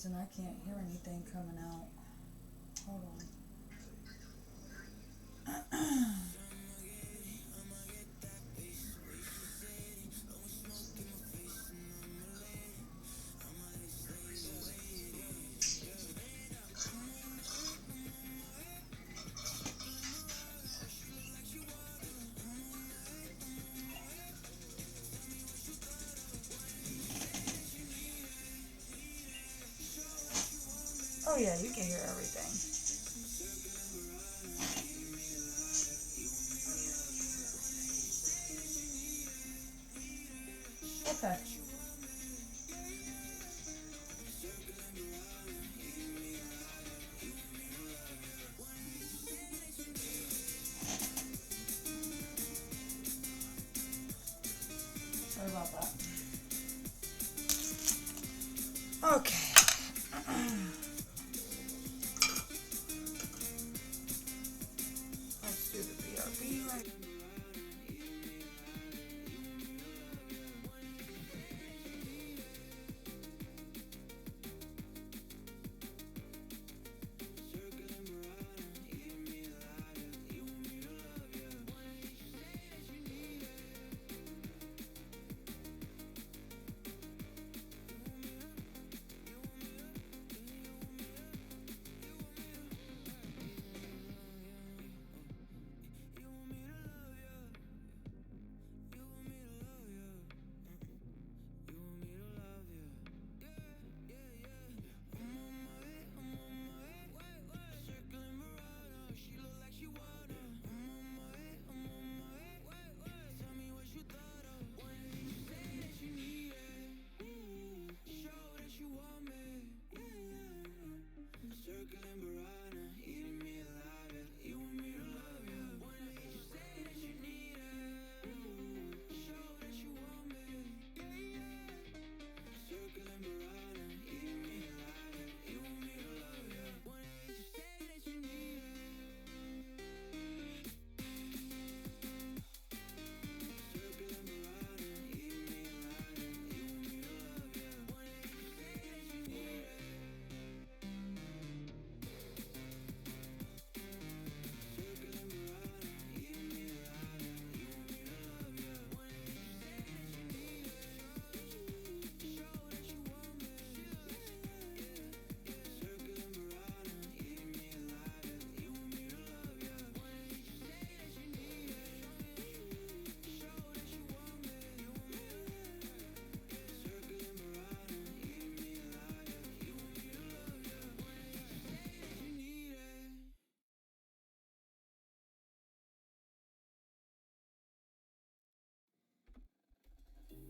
reason I can't hear anything coming out. Hold on. Oh yeah, you can hear everything. Okay. Sorry about that. Okay. Let's do the BRB right.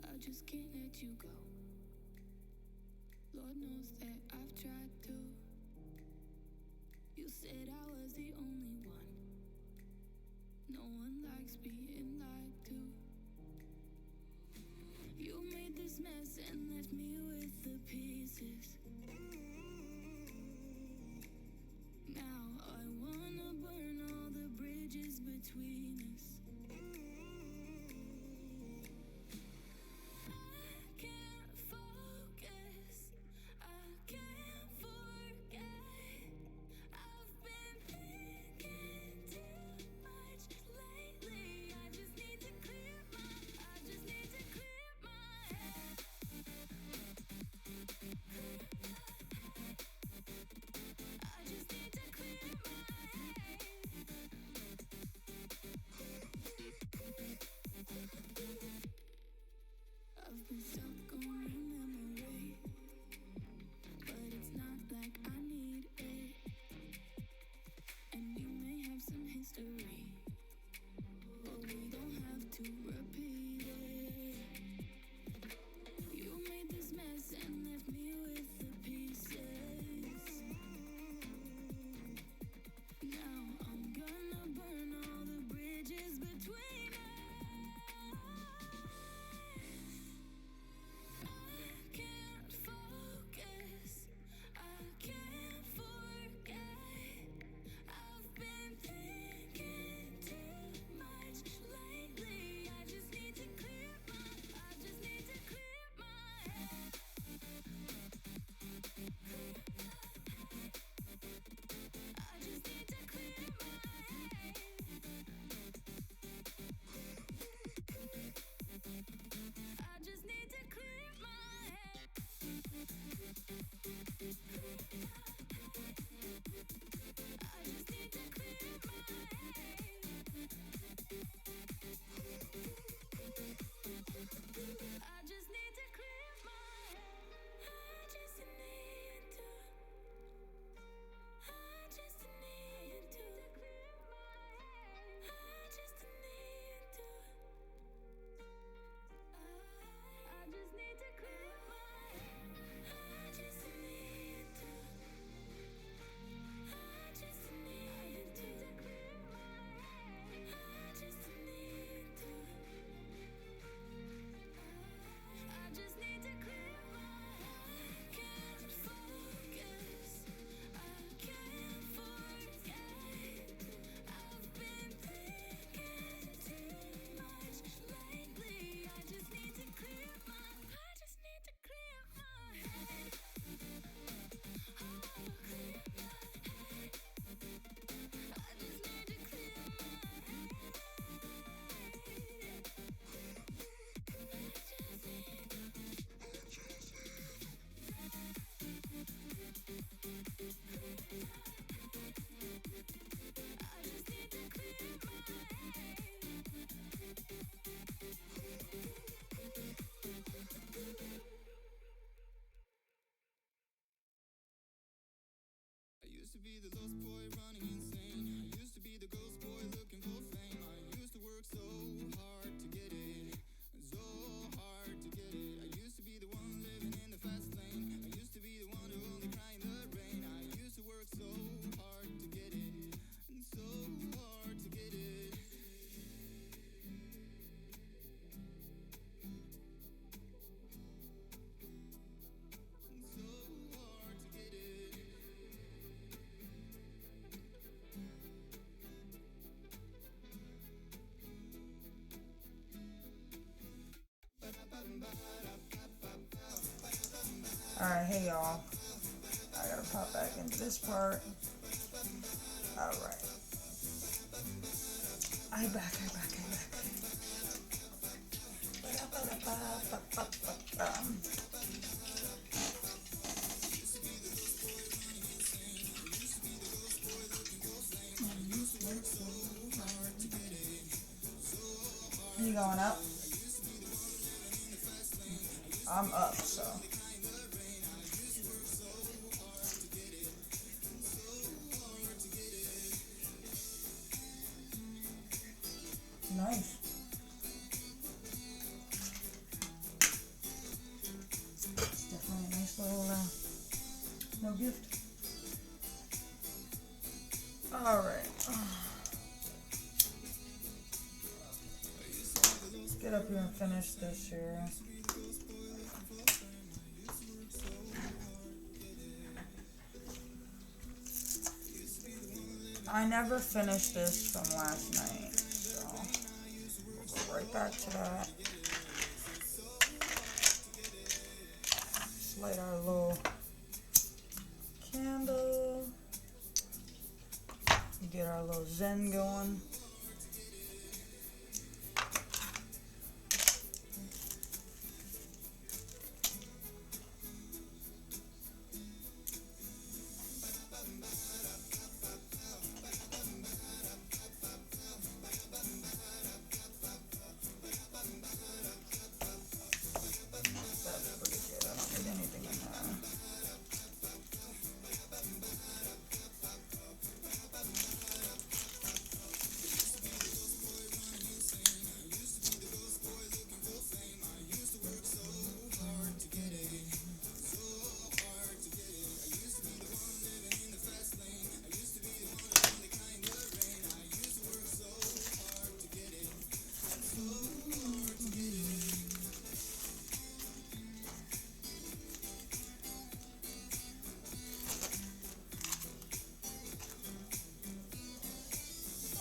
I just can't let you go. Lord knows that I've tried to. You said I was the only one. No one likes being lied to. You made this mess and left me with the pieces. Now I wanna burn all the bridges between us. used to be the lost boy running insane. I used to be the ghost boy looking for fame. I used to work so hard to get it, so hard to get it. I used to be the one living in the fast lane. I used to be the one who only cried in the rain. I used to work so hard to get it, and so hard to get it. Alright, hey y'all. I gotta pop back into this part. Alright. I back. You going up? I'm up, so. Nice. It's definitely a nice little, no gift. Alright. Let's get up here and finish this here. I never finished this from last night, so we'll go right back to that. Just light our little candle. Get our little zen going.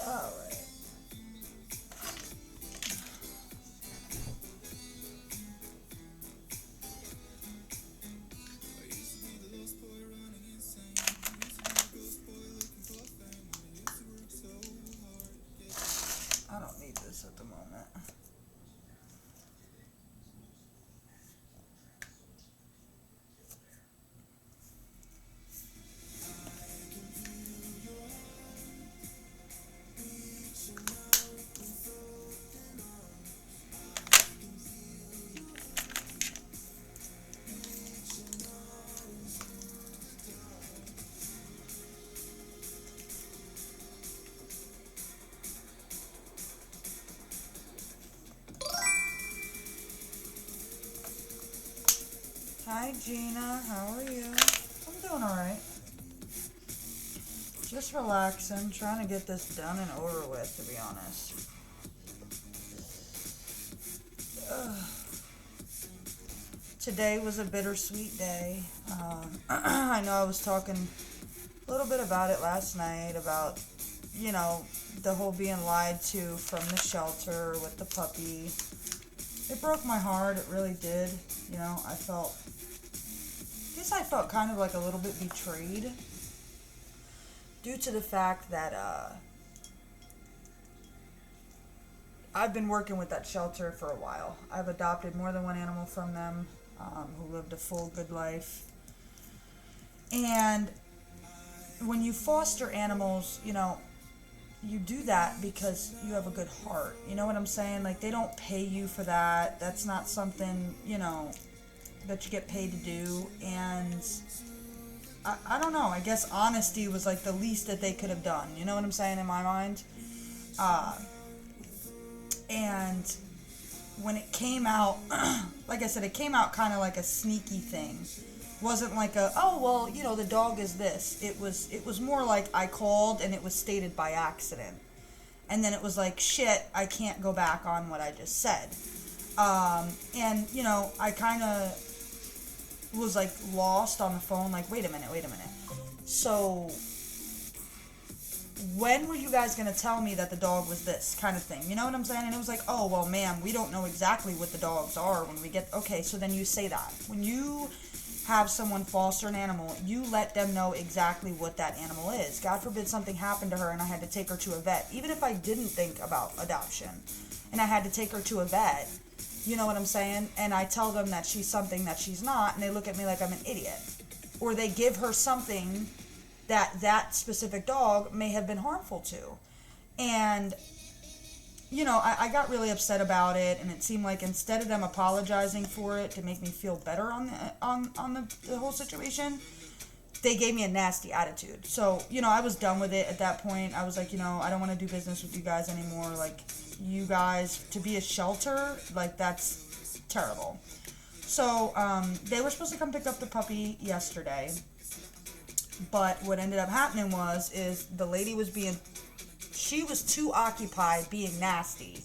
Alright. I don't need this at the moment. Hi Gina, how are you? I'm doing alright. Just relaxing, trying to get this done and over with, to be honest. Today was a bittersweet day. I know I was talking a little bit about it last night, about, you know, the whole being lied to from the shelter with the puppy. It broke my heart, it really did. You know, I felt kind of like a little bit betrayed due to the fact that I've been working with that shelter for a while. I've adopted more than one animal from them who lived a full, good life. And when you foster animals, you know, you do that because you have a good heart. You know what I'm saying? Like, they don't pay you for that. That's not something, you know, that you get paid to do. And I don't know. I guess honesty was like the least that they could have done. You know what I'm saying in my mind? Uh, and when it came out, like I said, it came out kind of like a sneaky thing. Wasn't like a, oh well, the dog is this. It was more like I called and it was stated by accident, and then it was like, shit, I can't go back on what I just said. And I kind of was like lost on the phone, like, wait a minute. So when were you guys going to tell me that the dog was this kind of thing? You know what I'm saying? And it was like, oh, well, ma'am, we don't know exactly what the dogs are when we get, okay, so then you say that. When you have someone foster an animal, you let them know exactly what that animal is. God forbid something happened to her and I had to take her to a vet. Even if I didn't think about adoption and I had to take her to a vet, you know what I'm saying? And I tell them that she's something that she's not, and they look at me like I'm an idiot. Or they give her something that specific dog may have been harmful to. And, I got really upset about it, and it seemed like instead of them apologizing for it to make me feel better on the whole situation, they gave me a nasty attitude. So, I was done with it at that point. I was like, I don't want to do business with you guys anymore. Like, you guys, to be a shelter, like, that's terrible. So, they were supposed to come pick up the puppy yesterday. But what ended up happening is the lady she was too occupied being nasty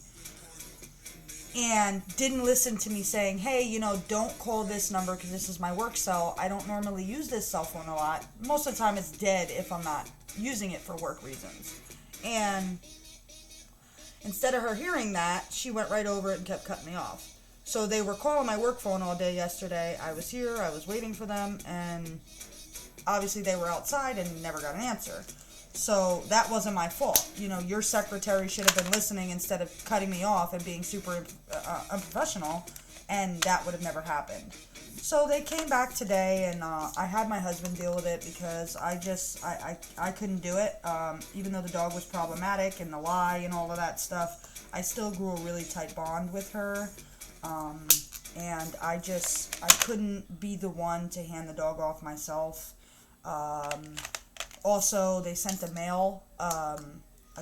and didn't listen to me saying, hey, don't call this number because this is my work cell. I don't normally use this cell phone a lot. Most of the time it's dead if I'm not using it for work reasons. And instead of her hearing that, she went right over it and kept cutting me off. So they were calling my work phone all day yesterday. I was here, I was waiting for them, and obviously they were outside and never got an answer. So that wasn't my fault. Your secretary should have been listening instead of cutting me off and being super unprofessional, and that would have never happened. So they came back today, and I had my husband deal with it because I couldn't do it. Even though the dog was problematic and the lie and all of that stuff, I still grew a really tight bond with her. And I couldn't be the one to hand the dog off myself. Also, they sent a male, a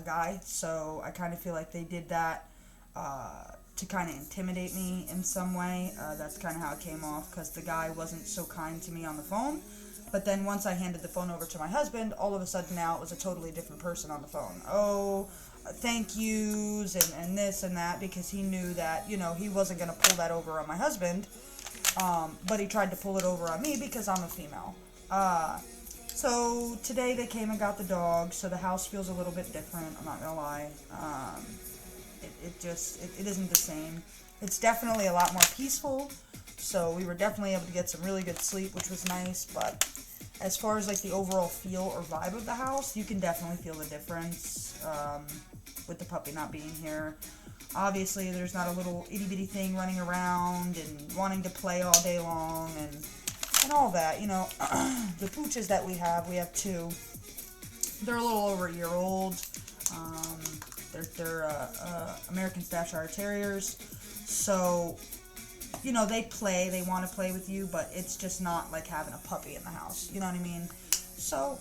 guy, so I kind of feel like they did that to kind of intimidate me in some way. That's kind of how it came off, because the guy wasn't so kind to me on the phone. But then once I handed the phone over to my husband, all of a sudden now it was a totally different person on the phone. Oh, thank yous and this and that, because he knew that, he wasn't going to pull that over on my husband. But he tried to pull it over on me because I'm a female. So today they came and got the dog, so the house feels a little bit different, I'm not gonna lie. It isn't the same. It's definitely a lot more peaceful, so we were definitely able to get some really good sleep, which was nice, but as far as like the overall feel or vibe of the house, you can definitely feel the difference with the puppy not being here. Obviously, there's not a little itty-bitty thing running around and wanting to play all day long and all that, The pooches that we have two. They're a little over a year old. They're American Staffordshire Terriers. So, they play. They want to play with you, but it's just not like having a puppy in the house. You know what I mean? So,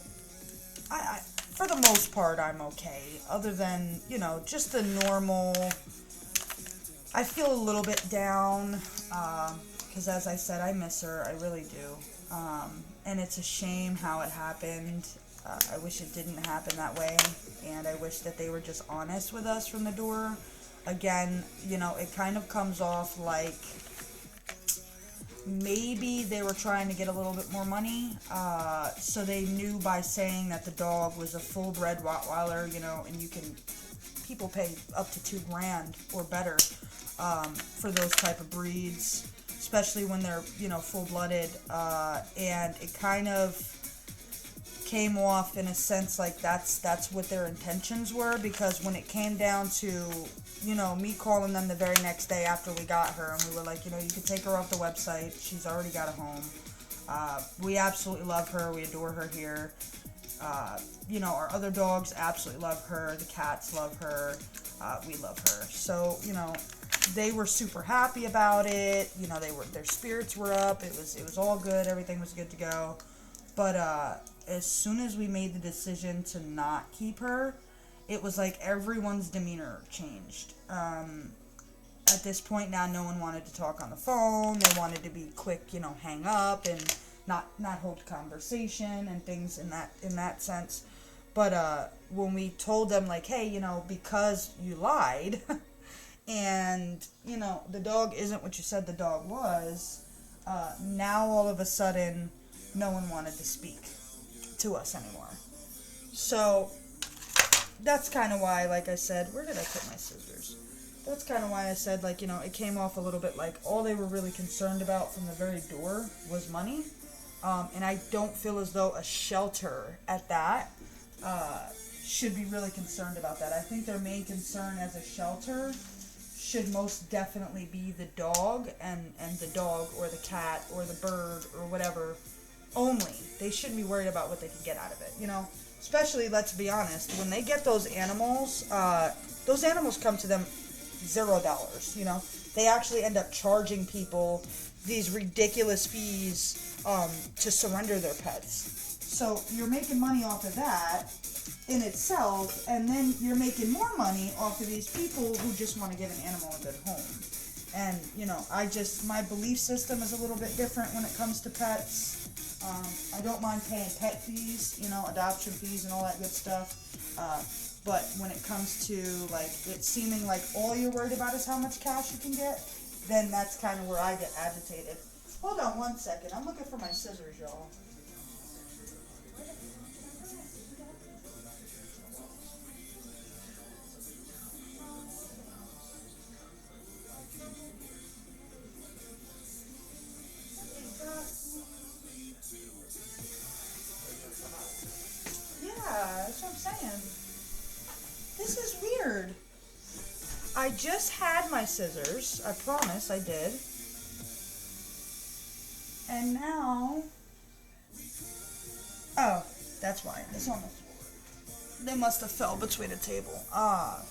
I for the most part, I'm okay. Other than, just the normal. I feel a little bit down. Because as I said, I miss her. I really do. And it's a shame how it happened. I wish it didn't happen that way. And I wish that they were just honest with us from the door. Again, it kind of comes off like maybe they were trying to get a little bit more money. So they knew by saying that the dog was a full-bred Rottweiler, and people pay up to $2,000 or better for those type of breeds, especially when they're, full-blooded, and it kind of came off in a sense like that's what their intentions were, because when it came down to, me calling them the very next day after we got her, and we were like, you could take her off the website, she's already got a home, we absolutely love her, we adore her here, our other dogs absolutely love her, the cats love her, we love her, so, they were super happy about it. Their spirits were up. It was all good. Everything was good to go. But as soon as we made the decision to not keep her, it was like everyone's demeanor changed. At this point now, no one wanted to talk on the phone. They wanted to be quick, hang up and not hold conversation and things in that sense. But when we told them, like, hey, because you lied, and the dog isn't what you said the dog was, now all of a sudden, no one wanted to speak to us anymore. So that's kind of why, like I said, where did I put my scissors? That's kind of why I said, like, it came off a little bit like all they were really concerned about from the very door was money. And I don't feel as though a shelter at that should be really concerned about that. I think their main concern as a shelter should most definitely be the dog and the dog or the cat or the bird or whatever only. They shouldn't be worried about what they can get out of it, Especially, let's be honest, when they get those animals come to them $0, They actually end up charging people these ridiculous fees to surrender their pets. So you're making money off of that in itself, and then you're making more money off of these people who just want to give an animal a good home. And, my belief system is a little bit different when it comes to pets. I don't mind paying pet fees, adoption fees and all that good stuff. But when it comes to, like, it seeming like all you're worried about is how much cash you can get, then that's kind of where I get agitated. Hold on one second. I'm looking for my scissors, y'all. Yeah, that's what I'm saying. This is weird. I just had my scissors. I promise I did. And now... Oh, that's why. It's on the floor. They must have fell between a table. But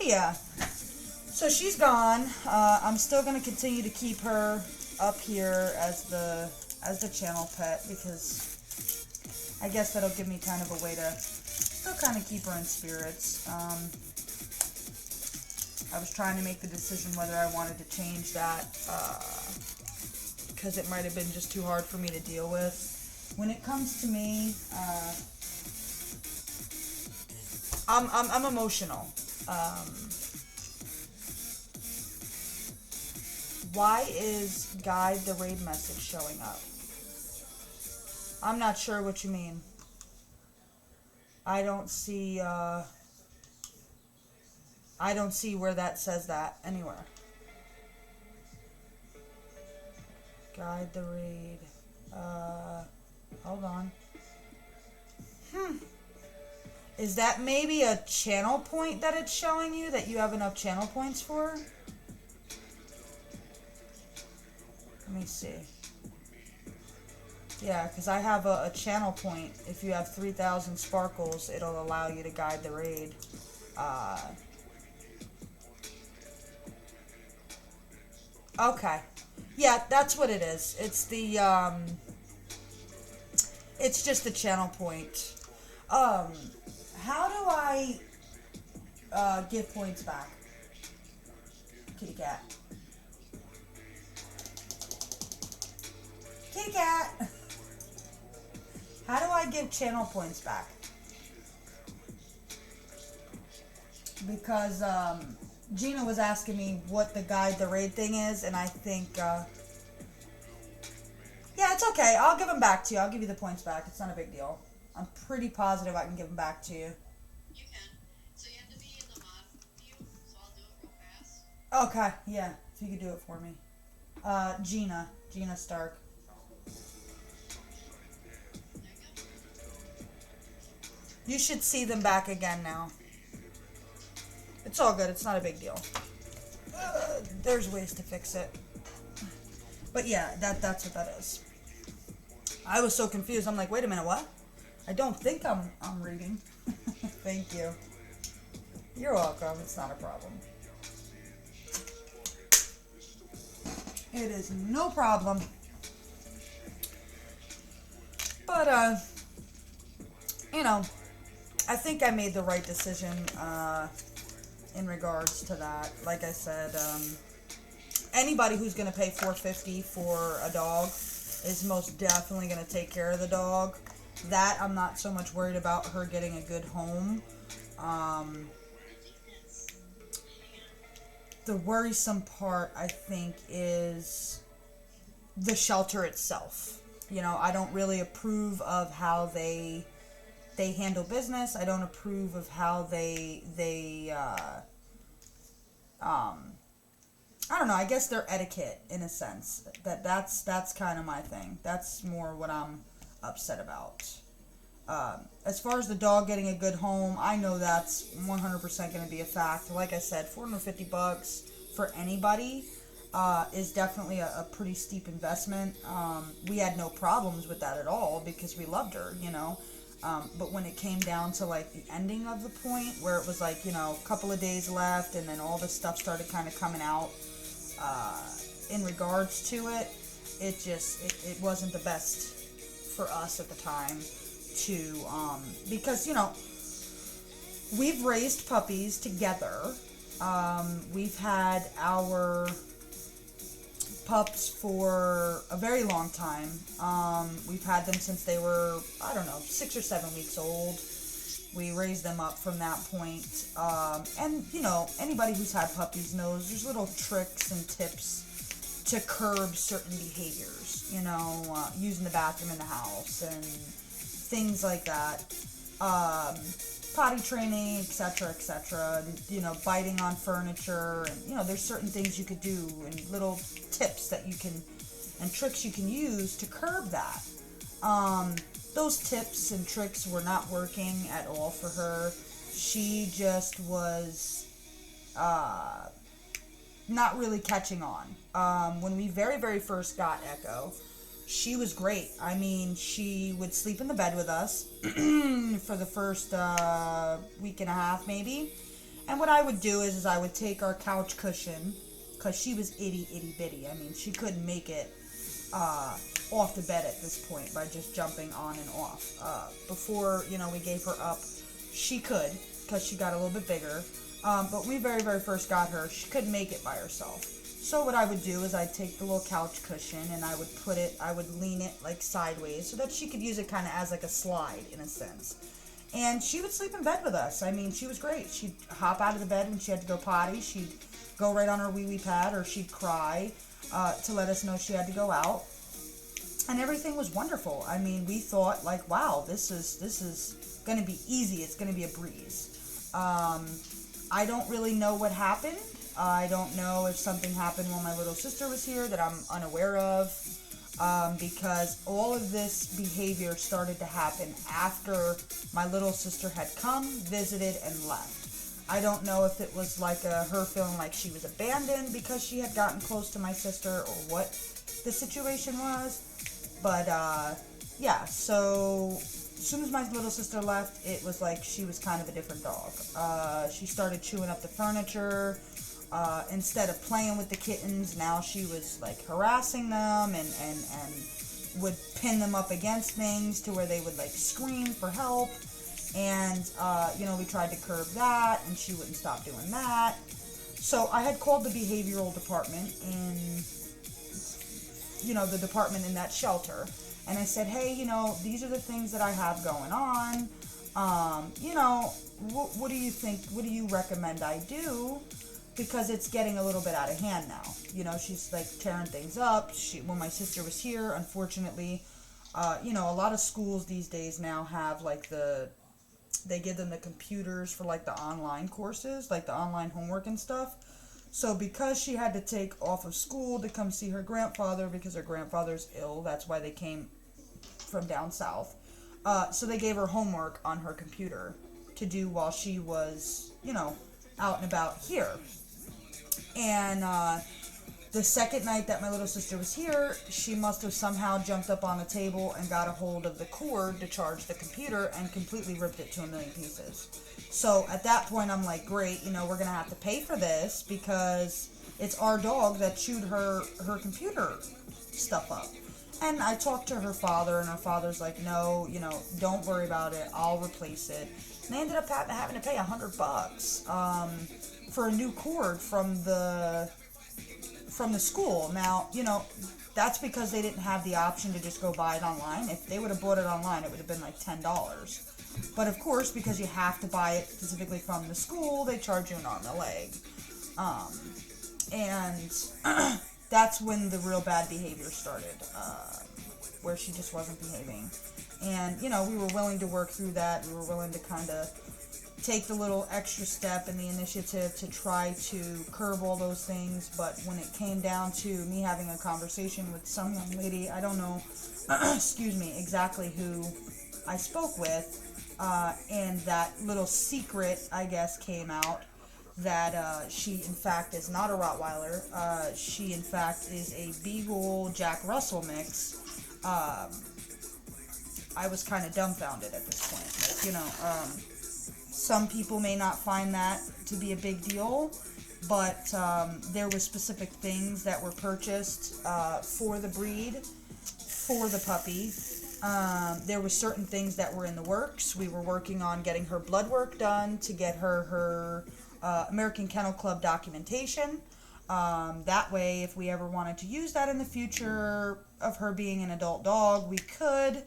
yeah. So she's gone. I'm still going to continue to keep her up here as the channel pet because I guess that'll give me kind of a way to still kind of keep her in spirits. I was trying to make the decision whether I wanted to change that because it might have been just too hard for me to deal with. When it comes to me, I'm emotional. Why is guide the raid message showing up? I'm not sure what you mean. I don't see where that says that anywhere. Guide the raid. Hold on. Is that maybe a channel point that it's showing you that you have enough channel points for? Let me see. Yeah, because I have a channel point. If you have 3,000 sparkles, it'll allow you to guide the raid. Okay. Yeah, that's what it is. It's the, it's just the channel point. How do I, give points back? Kitty cat. Kitty cat! How do I give channel points back? Because, Gina was asking me what the guide the raid thing is, and I think, yeah, it's okay. I'll give them back to you. I'll give you the points back. It's not a big deal. I'm pretty positive I can give them back to you. You can. So you have to be in the mod view, so I'll do it real fast. Okay, yeah. If you could do it for me. Gina Stark. You should see them back again now. It's all good. It's not a big deal. There's ways to fix it. But yeah, that's what that is. I was so confused. I'm like, wait a minute, what? I don't think I'm reading. Thank you. You're welcome. It's not a problem. It is no problem. But, you know, I think I made the right decision in regards to that. Like I said, anybody who's going to pay $450 for a dog is most definitely going to take care of the dog. That I'm not so much worried about her getting a good home. The worrisome part, I think, is the shelter itself. You know, I don't really approve of how they handle business. I don't approve of how I don't know, I guess their etiquette, in a sense. That's kind of my thing. That's more what I'm upset about. As far as the dog getting a good home, I know that's 100% going to be a fact. Like I said, $450 for anybody is definitely a pretty steep investment. We had no problems with that at all because we loved her, you know. But when it came down to like the ending of the point where it was like, you know, a couple of days left and then all this stuff started kind of coming out in regards to it, it wasn't the best for us at the time to, because, you know, we've raised puppies together. We've had our pups for a very long time. We've had them since they were, I don't know, 6 or 7 weeks old. We raised them up from that point. And, you know, anybody who's had puppies knows there's little tricks and tips to curb certain behaviors. You know, using the bathroom in the house and things like that. Potty training, etc., you know, biting on furniture, and, you know, there's certain things you could do and little tips that you can, and tricks you can use to curb that. Those tips and tricks were not working at all for her. She just was, not really catching on. When we very, very first got Echo, she was great. I mean, she would sleep in the bed with us for the first week and a half, maybe. And what I would do is I would take our couch cushion, because she was itty bitty. I mean, she couldn't make it off the bed at this point by just jumping on and off. Before, you know, we gave her up, she could, because she got a little bit bigger. But when we very, very first got her, she couldn't make it by herself. So what I would do is I'd take the little couch cushion and I would lean it like sideways so that she could use it kind of as like a slide in a sense. And she would sleep in bed with us. I mean, she was great. She'd hop out of the bed when she had to go potty. She'd go right on her wee pad, or she'd cry to let us know she had to go out. And everything was wonderful. I mean, we thought like, wow, this is going to be easy. It's going to be a breeze. I don't really know what happened. I don't know if something happened when my little sister was here that I'm unaware of, because all of this behavior started to happen after my little sister had come, visited, and left. I don't know if it was like her feeling like she was abandoned because she had gotten close to my sister, or what the situation was. But, yeah, so as soon as my little sister left, it was like she was kind of a different dog. She started chewing up the furniture. Instead of playing with the kittens, now she was like harassing them and would pin them up against things to where they would like scream for help. And, you know, we tried to curb that and she wouldn't stop doing that. So I had called the behavioral department in, you know, the department in that shelter. And I said, hey, you know, these are the things that I have going on. You know, what do you think, what do you recommend I do? Because it's getting a little bit out of hand now. You know, she's like tearing things up. When my sister was here, unfortunately, you know, a lot of schools these days now have like they give them the computers for like the online courses, like the online homework and stuff. So because she had to take off of school to come see her grandfather because her grandfather's ill, that's why they came from down south. So they gave her homework on her computer to do while she was, you know, out and about here. And the second night that my little sister was here, she must have somehow jumped up on the table and got a hold of the cord to charge the computer and completely ripped it to a million pieces. So at that point, I'm like, great, you know, we're going to have to pay for this because it's our dog that chewed her computer stuff up. And I talked to her father, and her father's like, no, don't worry about it. I'll replace it. And they ended up having to pay $100 for a new cord from the school. Now, that's because they didn't have the option to just go buy it online. If they would have bought it online, it would have been like $10. But of course, because you have to buy it specifically from the school, they charge you an arm and a leg. And that's when the real bad behavior started, where she just wasn't behaving. And, we were willing to work through that. We were willing to kind of take the little extra step and the initiative to try to curb all those things. But when it came down to me having a conversation with some young lady, I don't know, excuse me, exactly who I spoke with, and that little secret, I guess, came out that she, in fact, is not a Rottweiler. She, in fact, is a Beagle Jack Russell mix. I was kind of dumbfounded at this point. Some people may not find that to be a big deal, but there were specific things that were purchased for the breed, for the puppy. There were certain things that were in the works. We were working on getting her blood work done to get her American Kennel Club documentation. That way, if we ever wanted to use that in the future of her being an adult dog, we could,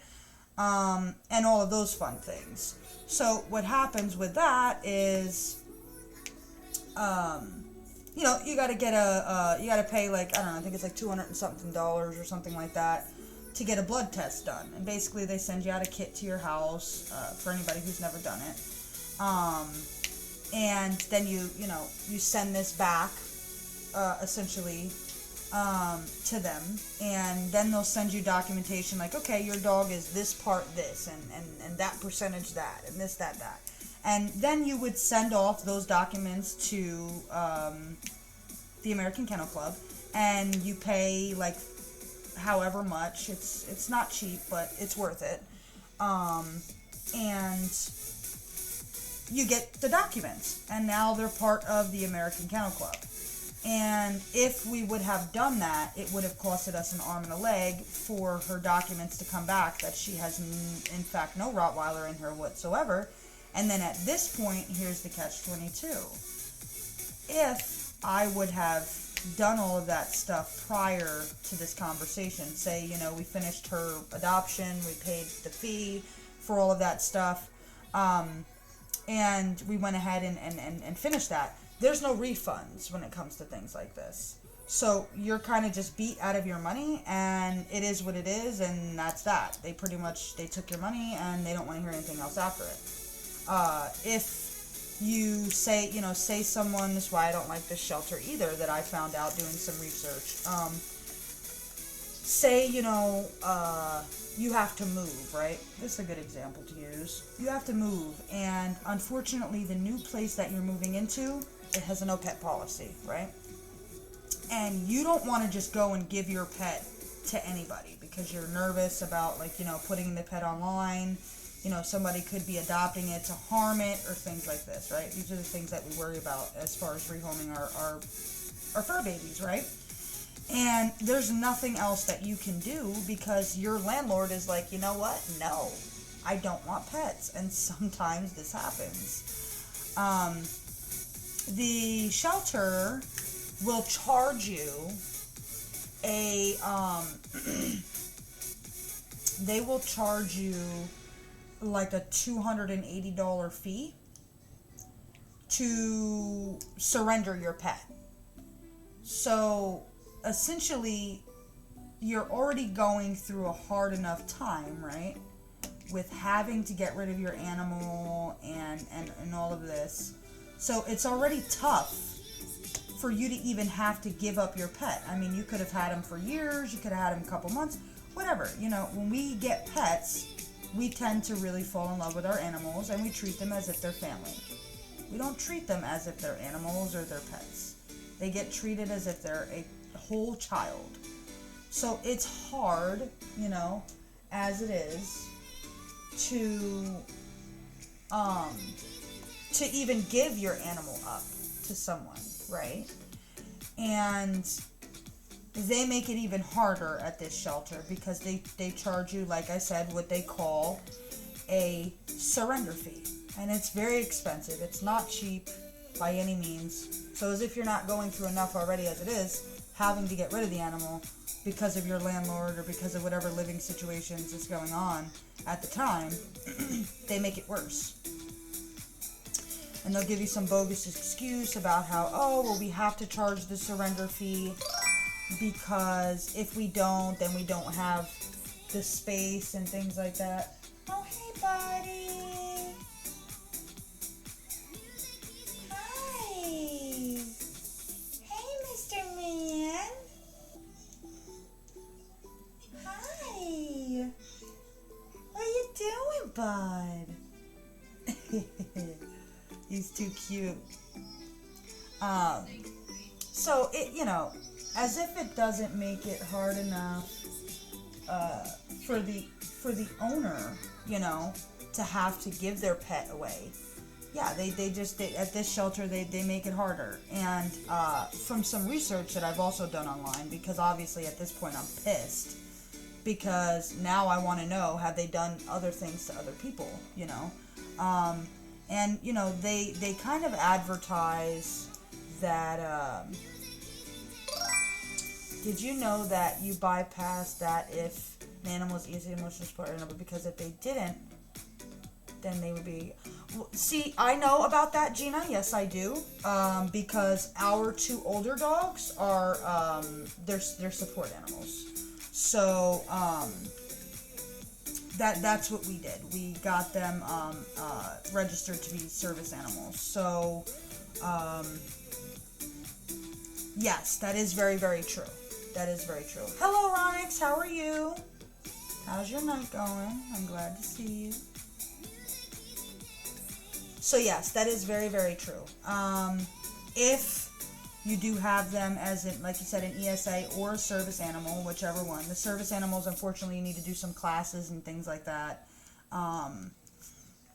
and all of those fun things. So what happens with that is, you got to get you got to pay like, I don't know, I think it's like $200 and something or something like that to get a blood test done. And basically they send you out a kit to your house, for anybody who's never done it. And then you send this back, essentially, to them, and then they'll send you documentation like, okay, your dog is this part this, and that percentage that, and this, that. And then you would send off those documents to the American Kennel Club, and you pay like however much. It's not cheap, but it's worth it. And you get the documents, and now they're part of the American Kennel Club. And if we would have done that, it would have costed us an arm and a leg for her documents to come back that she has, in fact, no Rottweiler in her whatsoever. And then at this point, here's the catch-22. If I would have done all of that stuff prior to this conversation, say, we finished her adoption, we paid the fee for all of that stuff, and we went ahead and finished that, there's no refunds when it comes to things like this. So you're kind of just beat out of your money, and it is what it is, and that's that. They took your money, and they don't want to hear anything else after it. If you say someone, this is why I don't like this shelter either, that I found out doing some research. Say, you have to move, right? This is a good example to use. You have to move, and unfortunately, the new place that you're moving into, it has a no pet policy, right? And you don't want to just go and give your pet to anybody because you're nervous about, putting the pet online. Somebody could be adopting it to harm it or things like this, right? These are the things that we worry about as far as rehoming our fur babies, right? And there's nothing else that you can do because your landlord is like, you know what? No, I don't want pets. And sometimes this happens. The shelter will charge you they will charge you like a $280 fee to surrender your pet. So essentially, you're already going through a hard enough time, right? With having to get rid of your animal and all of this. So it's already tough for you to even have to give up your pet. I mean, you could have had him for years, you could have had him a couple months, whatever. When we get pets, we tend to really fall in love with our animals, and we treat them as if they're family. We don't treat them as if they're animals or they're pets. They get treated as if they're a whole child. So it's hard, as it is, to even give your animal up to someone, right? And they make it even harder at this shelter because they charge you, like I said, what they call a surrender fee. And it's very expensive. It's not cheap by any means. So as if you're not going through enough already as it is, having to get rid of the animal because of your landlord or because of whatever living situations is going on at the time, they make it worse. And they'll give you some bogus excuse about how, oh, well, we have to charge the surrender fee because if we don't, then we don't have the space and things like that. Oh, hey, buddy. Hi. Hey, Mr. Man. Hi. What are you doing, bud? He's too cute. So it, as if it doesn't make it hard enough for the owner, to have to give their pet away. Yeah, they at this shelter they make it harder. And from some research that I've also done online, because obviously at this point I'm pissed, because now I want to know, have they done other things to other people, and they kind of advertise that did you know that you bypass that if an animal is easy emotional support animal, because if they didn't, then they would be. Well, see, I know about that, Gina. Yes, I do. Because our two older dogs are they're support animals. So that's what we did. We got them registered to be service animals. So yes, that is very, very true. That is very true. Hello, Ronix. How are you? How's your night going? I'm glad to see you. So yes, that is very, very true. If you do have them as, like you said, an ESA or a service animal, whichever one. The service animals, unfortunately, you need to do some classes and things like that,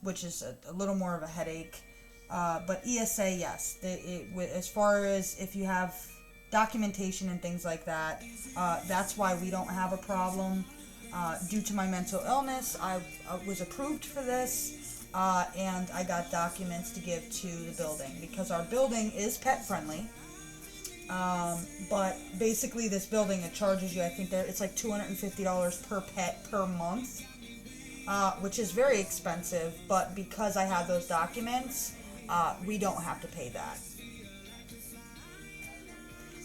which is a little more of a headache. But ESA, yes. As far as if you have documentation and things like that, that's why we don't have a problem. Due to my mental illness, I was approved for this. And I got documents to give to the building because our building is pet friendly. But basically this building, it charges you, I think it's like $250 per pet per month, which is very expensive. But because I have those documents, we don't have to pay that.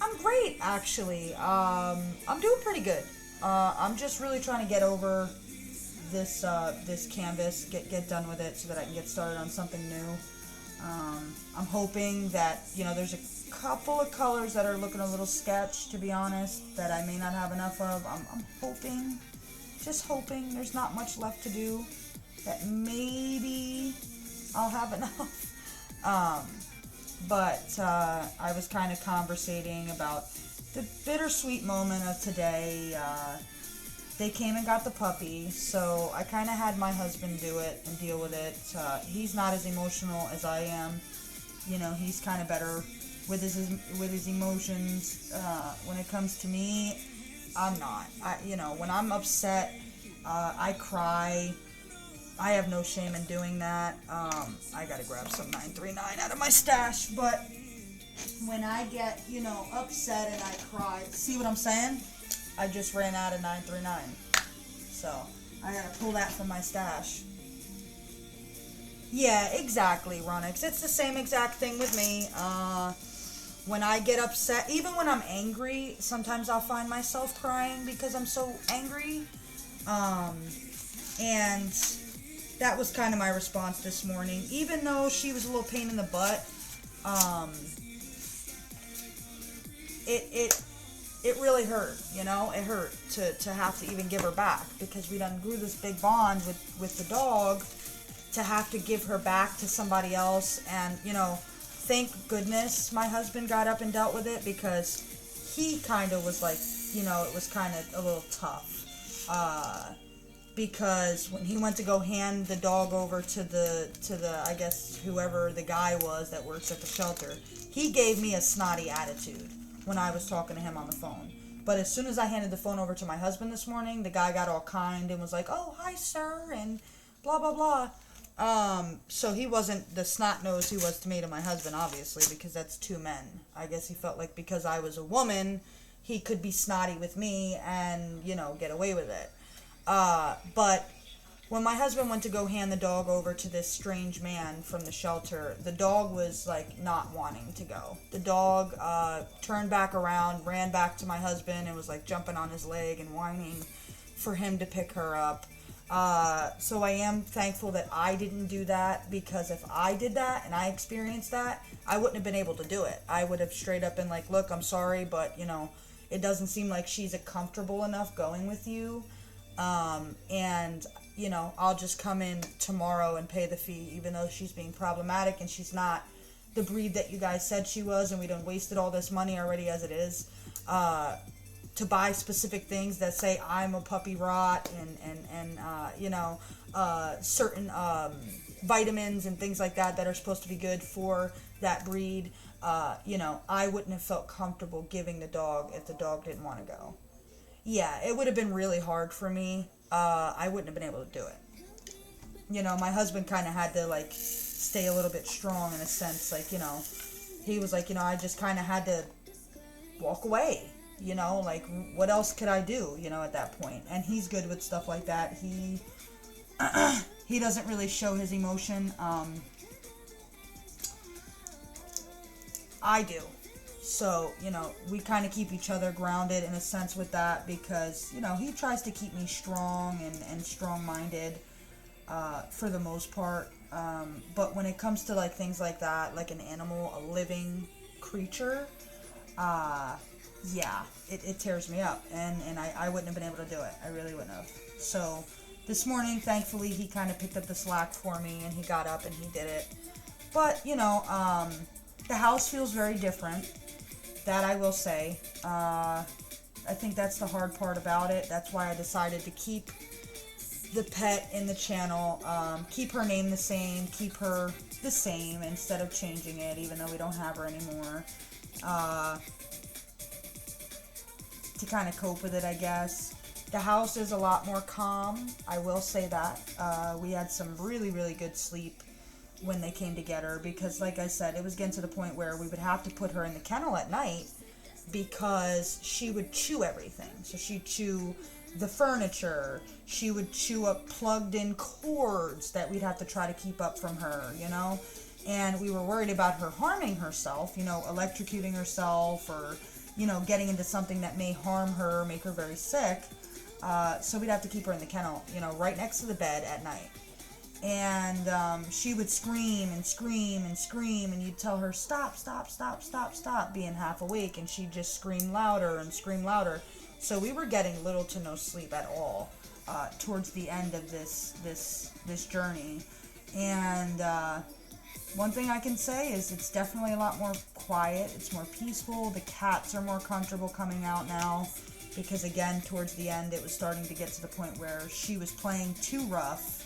I'm great, actually. I'm doing pretty good. I'm just really trying to get over this canvas, get done with it so that I can get started on something new. I'm hoping that, there's a couple of colors that are looking a little sketch, to be honest, that I may not have enough of. I'm hoping, just hoping, there's not much left to do, that maybe I'll have enough. But I was kind of conversating about the bittersweet moment of today. They came and got the puppy, so I kind of had my husband do it and deal with it. He's not as emotional as I am. He's kind of better with his emotions. When it comes to me, I'm not. When I'm upset, I cry. I have no shame in doing that. I gotta grab some 939 out of my stash, but when I get, upset and I cry, see what I'm saying? I just ran out of 939. So, I gotta pull that from my stash. Yeah, exactly, Ronix. It's the same exact thing with me. When I get upset, even when I'm angry, sometimes I'll find myself crying because I'm so angry. And that was kind of my response this morning. Even though she was a little pain in the butt, it really hurt, It hurt to have to even give her back because we done grew this big bond with the dog to have to give her back to somebody else. And, thank goodness my husband got up and dealt with it because he kind of was like, it was kind of a little tough. Because when he went to go hand the dog over to the I guess whoever the guy was that works at the shelter, he gave me a snotty attitude when I was talking to him on the phone. But as soon as I handed the phone over to my husband this morning, the guy got all kind and was like, "Oh, hi, sir," and blah, blah, blah. So he wasn't the snot nose he was to me to my husband, obviously, because that's two men. I guess he felt like because I was a woman, he could be snotty with me and, get away with it. But when my husband went to go hand the dog over to this strange man from the shelter, the dog was like not wanting to go. The dog turned back around, ran back to my husband, and was like jumping on his leg and whining for him to pick her up. So I am thankful that I didn't do that, because if I did that and I experienced that, I wouldn't have been able to do it. I would have straight up been like, "Look, I'm sorry, but it doesn't seem like she's comfortable enough going with you. And I'll just come in tomorrow and pay the fee, even though she's being problematic and she's not the breed that you guys said she was, and we done wasted all this money already as it is, to buy specific things that say I'm a puppy rot and certain vitamins and things like that are supposed to be good for that breed. I wouldn't have felt comfortable giving the dog if the dog didn't want to go. Yeah, it would have been really hard for me. I wouldn't have been able to do it. My husband kind of had to, stay a little bit strong in a sense. He was like, I just kind of had to walk away. What else could I do, at that point? And he's good with stuff like that. He doesn't really show his emotion. I do. So, we kind of keep each other grounded in a sense with that, because, he tries to keep me strong and strong-minded for the most part. But when it comes to, things like that, like an animal, a living creature, yeah, it tears me up. And I wouldn't have been able to do it. I really wouldn't have. So, this morning, thankfully, he kind of picked up the slack for me, and he got up and he did it. But, the house feels very different. That I will say. I think that's the hard part about it. That's why I decided to keep the pet in the channel. Keep her name the same. Keep her the same instead of changing it, even though we don't have her anymore. To kind of cope with it, I guess. The house is a lot more calm. I will say that. We had some really, really good sleep when they came to get her, because like I said, it was getting to the point where we would have to put her in the kennel at night because she would chew everything. So she'd chew the furniture, she would chew up plugged in cords that we'd have to try to keep up from her, and we were worried about her harming herself, electrocuting herself, or getting into something that may harm her, make her very sick. So we'd have to keep her in the kennel, right next to the bed at night. And she would scream and scream and scream, and you'd tell her, "Stop, stop, stop, stop, stop," being half awake, and she'd just scream louder and scream louder. So we were getting little to no sleep at all towards the end of this journey. And one thing I can say is it's definitely a lot more quiet. It's more peaceful. The cats are more comfortable coming out now, because again, towards the end, it was starting to get to the point where she was playing too rough.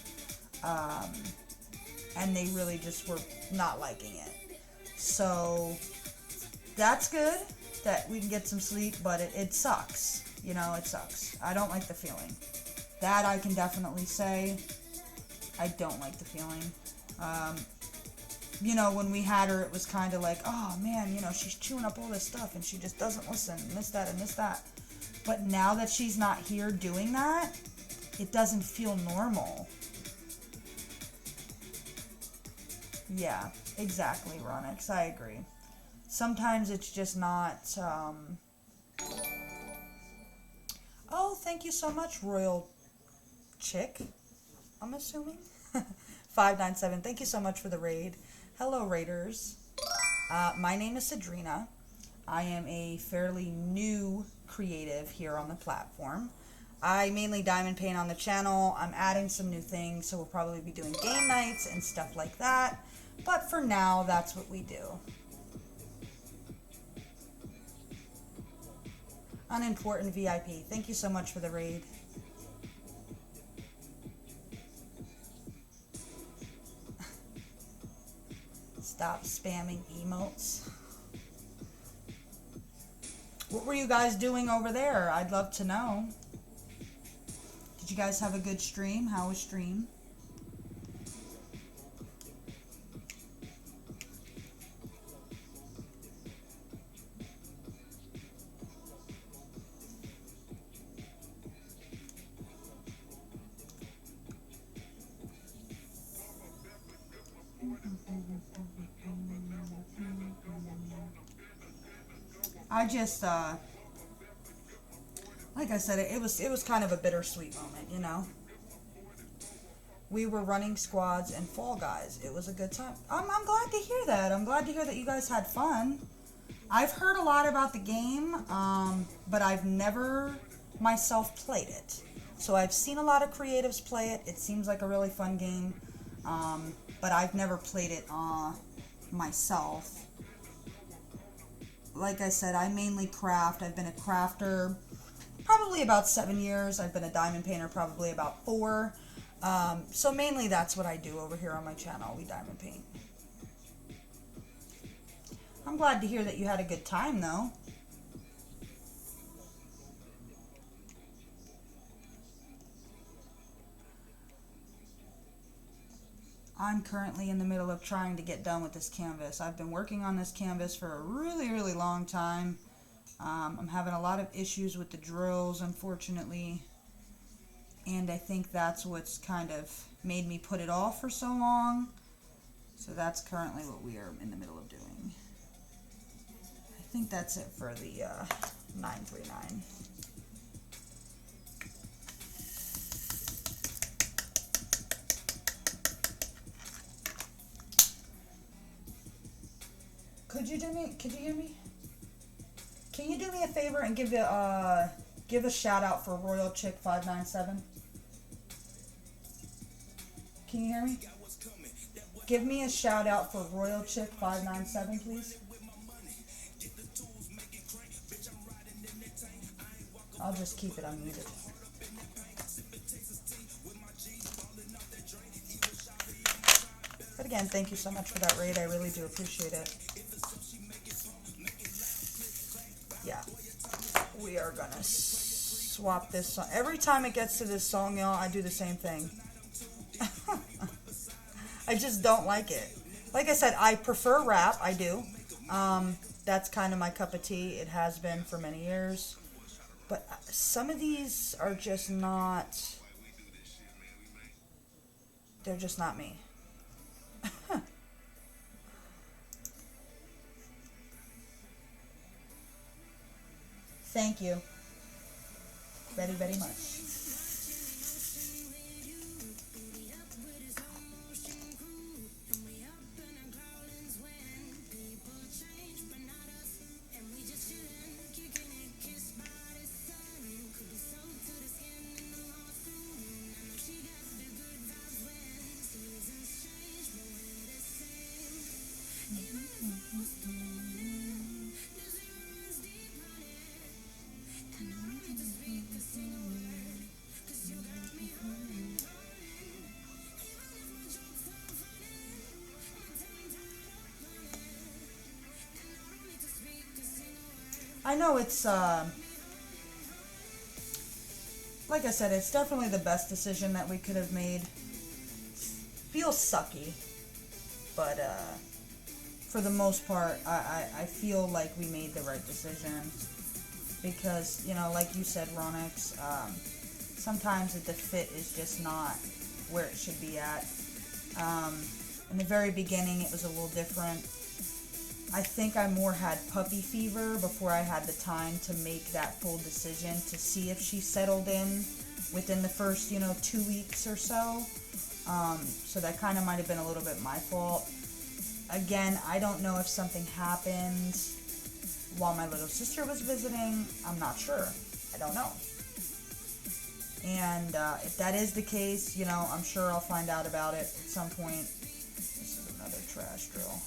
And they really just were not liking it. So that's good that we can get some sleep, but it sucks. It sucks. I don't like the feeling. That I can definitely say. I don't like the feeling. When we had her, it was kind of like, oh man, she's chewing up all this stuff and she just doesn't listen, and this, that, and this, that. But now that she's not here doing that, it doesn't feel normal. Yeah, exactly, Ronix. I agree. Sometimes it's just not, Oh, thank you so much, Royal Chick, I'm assuming. 597, thank you so much for the raid. Hello, raiders. My name is Cedrina. I am a fairly new creative here on the platform. I mainly diamond paint on the channel. I'm adding some new things, so we'll probably be doing game nights and stuff like that. But for now, that's what we do. Unimportant VIP, thank you so much for the raid. Stop spamming emotes. What were you guys doing over there? I'd love to know. Did you guys have a good stream? How was stream? I just, like I said, it was kind of a bittersweet moment, you know. We were running squads and Fall Guys. It was a good time. I'm glad to hear that. I'm glad to hear that you guys had fun. I've heard a lot about the game, but I've never myself played it. So I've seen a lot of creatives play it. It seems like a really fun game, but I've never played it myself. Like I said, I mainly craft. I've been a crafter probably about 7 years. I've been a diamond painter probably about 4. So mainly that's what I do over here on my channel. We diamond paint. I'm glad to hear that you had a good time though. I'm currently in the middle of trying to get done with this canvas. I've been working on this canvas for a really long time. I'm having a lot of issues with the drills, unfortunately. And I think that's what's kind of made me put it off for so long. So that's currently what we are in the middle of doing. I think that's it for the 939. Could you hear me? Can you do me a favor and give a shout out for Royal Chick 597? Can you hear me? Give me a shout out for Royal Chick 597, please. I'll just keep it unmuted. But again, thank you so much for that raid. I really do appreciate it. Yeah, we are gonna swap this song. Every time it gets to this song, y'all, I do the same thing. I just don't like it. Like I said, I prefer rap. I do. That's kind of my cup of tea. It has been for many years. But some of these are just not... They're just not me. Thank you very much. I know it's, like I said, it's definitely the best decision that we could have made. Feels sucky, but, for the most part, I feel like we made the right decision. Because, you know, like you said, Ronix, sometimes the fit is just not where it should be at. In the very beginning, it was a little different. I think I more had puppy fever before I had the time to make that full decision to see if she settled in within the first, 2 weeks or so. So that kind of might have been a little bit my fault. Again, I don't know if something happened while my little sister was visiting. I'm not sure. I don't know. And if that is the case, I'm sure I'll find out about it at some point. This is another trash drill.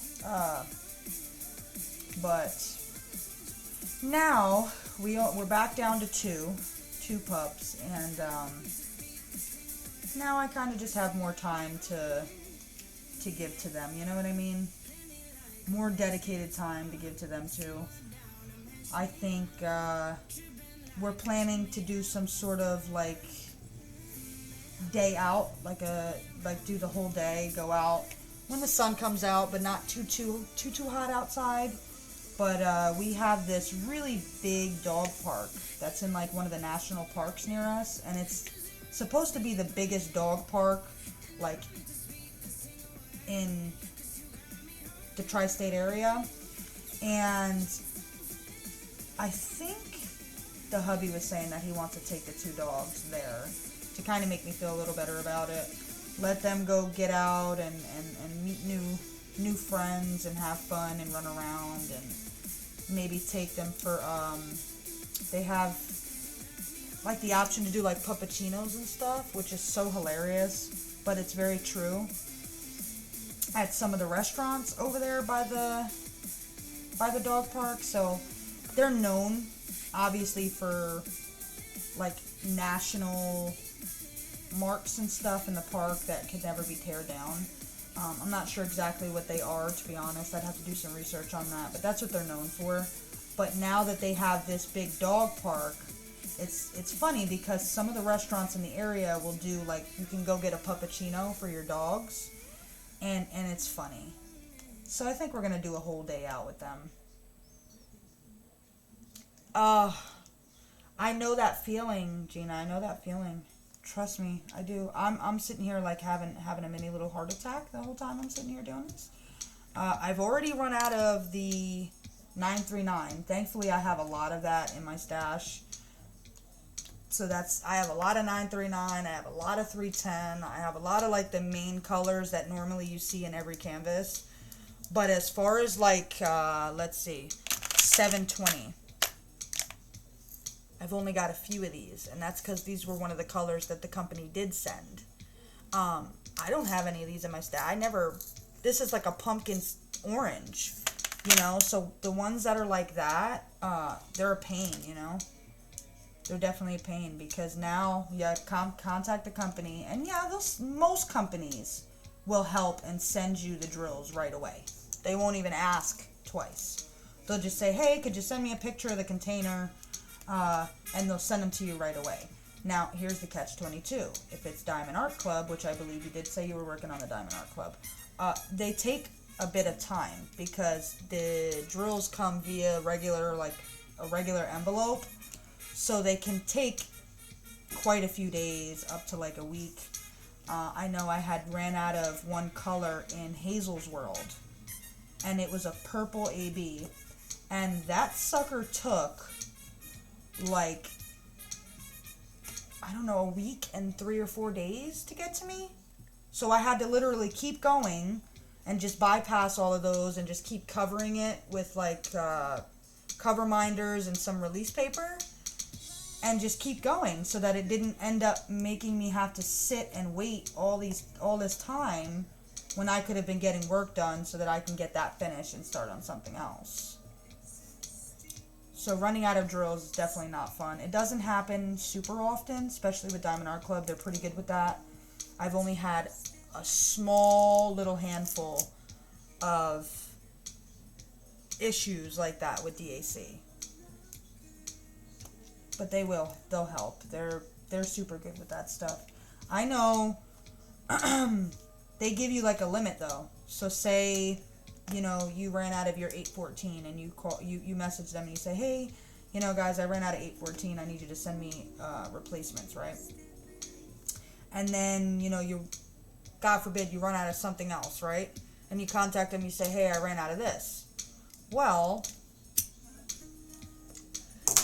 But now we're back down to two pups, and now I kind of just have more time to give to them. You know what I mean? More dedicated time to give to them too. I think we're planning to do some sort of like day out, like do the whole day, go out when the sun comes out, but not too hot outside. But we have this really big dog park that's in like one of the national parks near us, and it's supposed to be the biggest dog park like in the tri-state area. And I think the hubby was saying that he wants to take the two dogs there to kind of make me feel a little better about it. Let them go get out and meet new friends and have fun and run around, and maybe take them for they have like the option to do like puppuccinos and stuff, which is so hilarious, but it's very true. At some of the restaurants over there by the dog park. So they're known obviously for like national marks and stuff in the park that could never be teared down. I'm not sure exactly what they are, to be honest. I'd have to do some research on that, but that's what they're known for. But now that they have this big dog park, it's funny because some of the restaurants in the area will do like, you can go get a puppuccino for your dogs, and it's funny. So I think we're gonna do a whole day out with them. I know that feeling, Gina. I know that feeling. Trust me, I do. I'm sitting here like having a mini little heart attack the whole time I'm sitting here doing this. I've already run out of the 939. Thankfully, I have a lot of that in my stash. So I have a lot of 939. I have a lot of 310. I have a lot of like the main colors that normally you see in every canvas. But as far as like, let's see, 720. I've only got a few of these, and that's because these were one of the colors that the company did send. I don't have any of these in my stash. This is like a pumpkin orange, so the ones that are like that, they're a pain, They're definitely a pain, because now you contact the company, and most companies will help and send you the drills right away. They won't even ask twice. They'll just say, hey, could you send me a picture of the container? And they'll send them to you right away. Now, here's the catch-22. If it's Diamond Art Club, which I believe you did say you were working on the Diamond Art Club, they take a bit of time because the drills come via a regular envelope, so they can take quite a few days, up to like a week. I know I had ran out of one color in Hazel's World, and it was a purple AB, and that sucker took like, I don't know, a week and 3 or 4 days to get to me. So I had to literally keep going and just bypass all of those and just keep covering it with like cover minders and some release paper, and just keep going so that it didn't end up making me have to sit and wait all this time when I could have been getting work done so that I can get that finished and start on something else. So running out of drills is definitely not fun. It doesn't happen super often, especially with Diamond Art Club. They're pretty good with that. I've only had a small little handful of issues like that with DAC. But they'll help. They're super good with that stuff. I know they give you like a limit though. So say, you ran out of your 814 and you message them and you say, hey, guys, I ran out of 814. I need you to send me replacements, right? And then, God forbid, you run out of something else, right? And you contact them, you say, hey, I ran out of this. Well,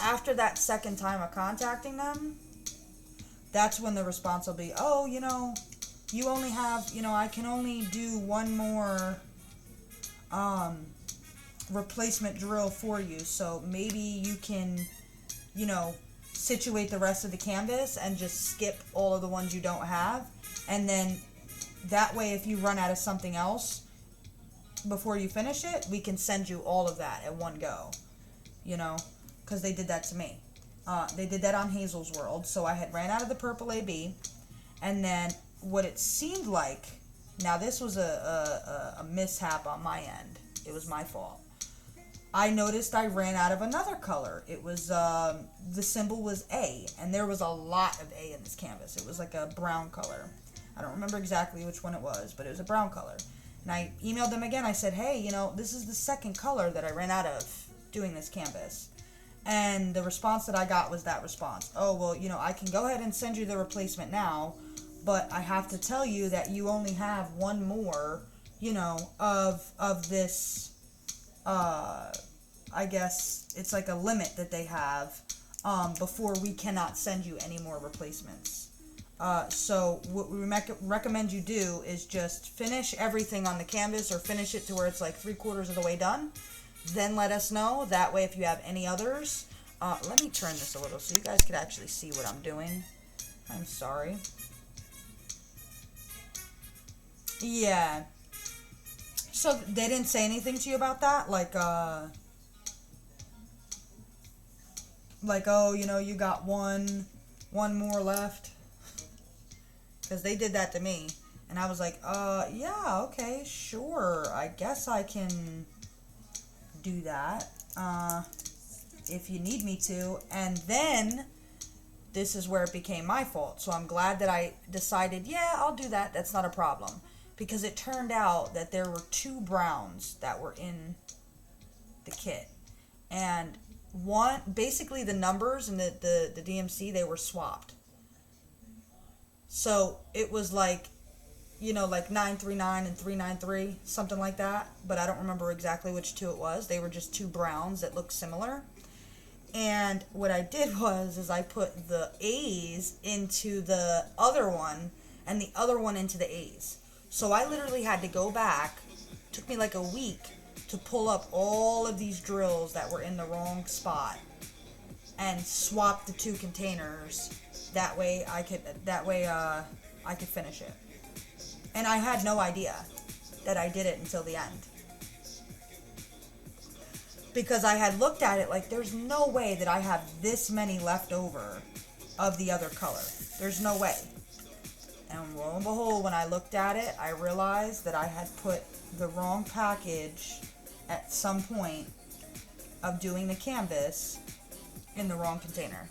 after that second time of contacting them, that's when the response will be, oh, you only have, I can only do one more replacement drill for you, so maybe you can, situate the rest of the canvas and just skip all of the ones you don't have, and then that way if you run out of something else before you finish it, we can send you all of that at one go, because they did that to me. They did that on Hazel's World. So I had ran out of the purple AB, and then what it seemed like, now this was a mishap on my end. It was my fault. I noticed I ran out of another color. It was, the symbol was A, and there was a lot of A in this canvas. It was like a brown color. I don't remember exactly which one it was, but it was a brown color. And I emailed them again. I said, hey, you know, this is the second color that I ran out of doing this canvas. And the response that I got was that response. Oh, well, you know, I can go ahead and send you the replacement now, but I have to tell you that you only have one more, you know, of this, I guess it's like a limit that they have, before we cannot send you any more replacements. So what we recommend you do is just finish everything on the canvas, or finish it to where it's like 3/4 of the way done. Then let us know. That way, if you have any others, let me turn this a little so you guys could actually see what I'm doing. I'm sorry. Yeah. So they didn't say anything to you about that? Like, oh, you know, you got one more left? Because they did that to me. And I was like, yeah, okay, sure. I guess I can do that, if you need me to. And then this is where it became my fault. So I'm glad that I decided, yeah, I'll do that. That's not a problem. Because it turned out that there were 2 browns that were in the kit. And one, basically the numbers and the DMC, they were swapped. So it was like, you know, like 939 and 393, something like that. But I don't remember exactly which 2 it was. They were just 2 browns that looked similar. And what I did is I put the A's into the other one and the other one into the A's. So I literally had to go back. Took me like a week to pull up all of these drills that were in the wrong spot and swap the 2 containers. That way I could finish it. And I had no idea that I did it until the end. Because I had looked at it like, there's no way that I have this many left over of the other color. There's no way. And lo and behold, when I looked at it, I realized that I had put the wrong package at some point of doing the canvas in the wrong container.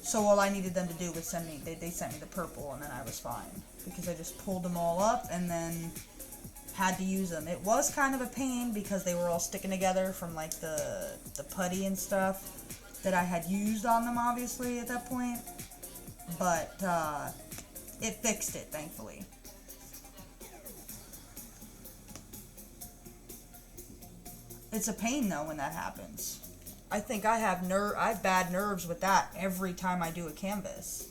So all I needed them to do was send me, they sent me the purple, and then I was fine. Because I just pulled them all up and then had to use them. It was kind of a pain because they were all sticking together from like the putty and stuff that I had used on them, obviously, at that point. But it fixed it, thankfully. It's a pain though when that happens. I think I have bad nerves with that every time I do a canvas.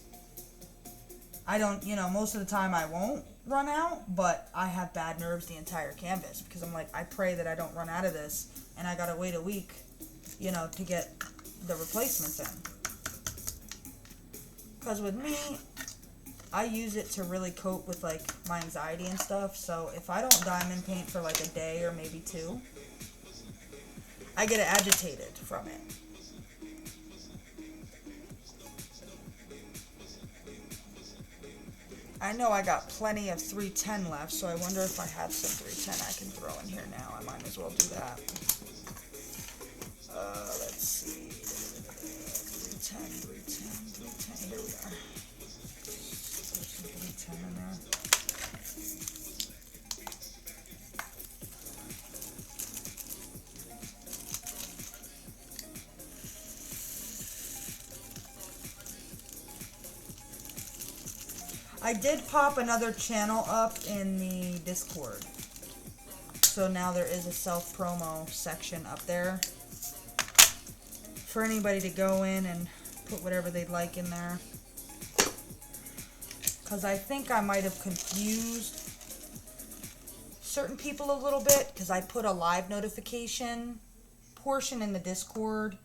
I don't, you know, most of the time I won't run out, but I have bad nerves the entire canvas because I'm like, I pray that I don't run out of this, and I gotta wait a week, you know, to get the replacements in. Because with me, I use it to really cope with like my anxiety and stuff. So if I don't diamond paint for like a day or maybe 2, I get agitated from it. I know I got plenty of 310 left, so I wonder if I have some 310 I can throw in here now. I might as well do that. Let's see. 310. Here we are. There's some 310 in there. I did pop another channel up in the Discord. So now there is a self-promo section up there for anybody to go in and put whatever they'd like in there. Because I think I might have confused certain people a little bit, because I put a live notification portion in the Discord.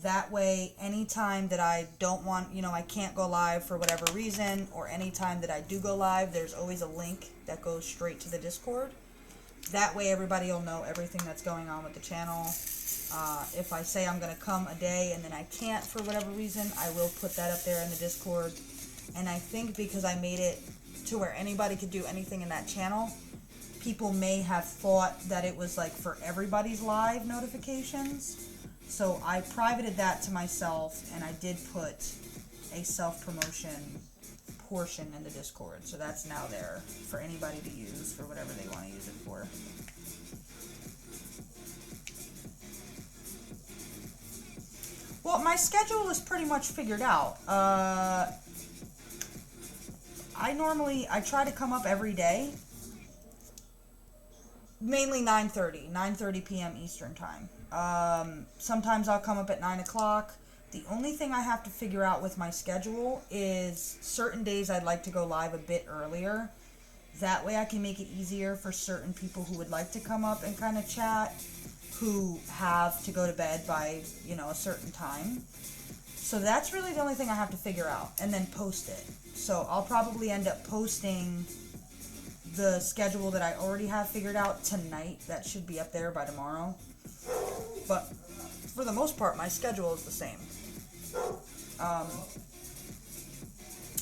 That way, anytime that I don't want, you know, I can't go live for whatever reason, or anytime that I do go live, there's always a link that goes straight to the Discord. That way, everybody will know everything that's going on with the channel. If I say I'm going to come a day and then I can't for whatever reason, I will put that up there in the Discord. And I think because I made it to where anybody could do anything in that channel, people may have thought that it was like for everybody's live notifications. So I privated that to myself, and I did put a self-promotion portion in the Discord. So that's now there for anybody to use for whatever they want to use it for. Well, my schedule is pretty much figured out. I try to come up every day. Mainly 9:30 p.m. Eastern time. Sometimes I'll come up at 9 o'clock. The only thing I have to figure out with my schedule is certain days I'd like to go live a bit earlier. That way I can make it easier for certain people who would like to come up and kind of chat, who have to go to bed by, a certain time. So that's really the only thing I have to figure out, and then post it. So I'll probably end up posting the schedule that I already have figured out tonight. That should be up there by tomorrow. But for the most part, my schedule is the same.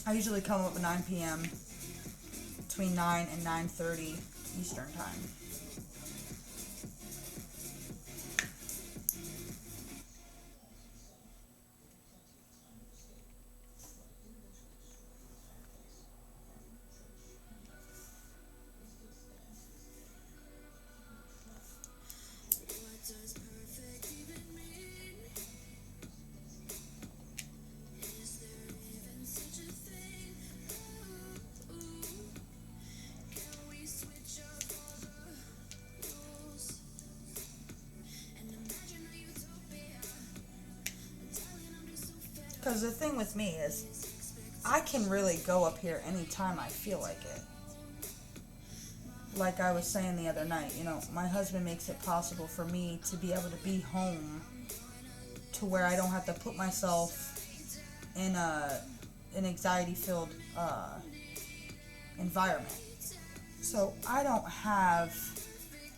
I usually come up at 9 p.m. between 9 and 9:30 Eastern time. Because the thing with me is, I can really go up here anytime I feel like it. Like I was saying the other night, my husband makes it possible for me to be able to be home to where I don't have to put myself in an anxiety-filled environment. So I don't have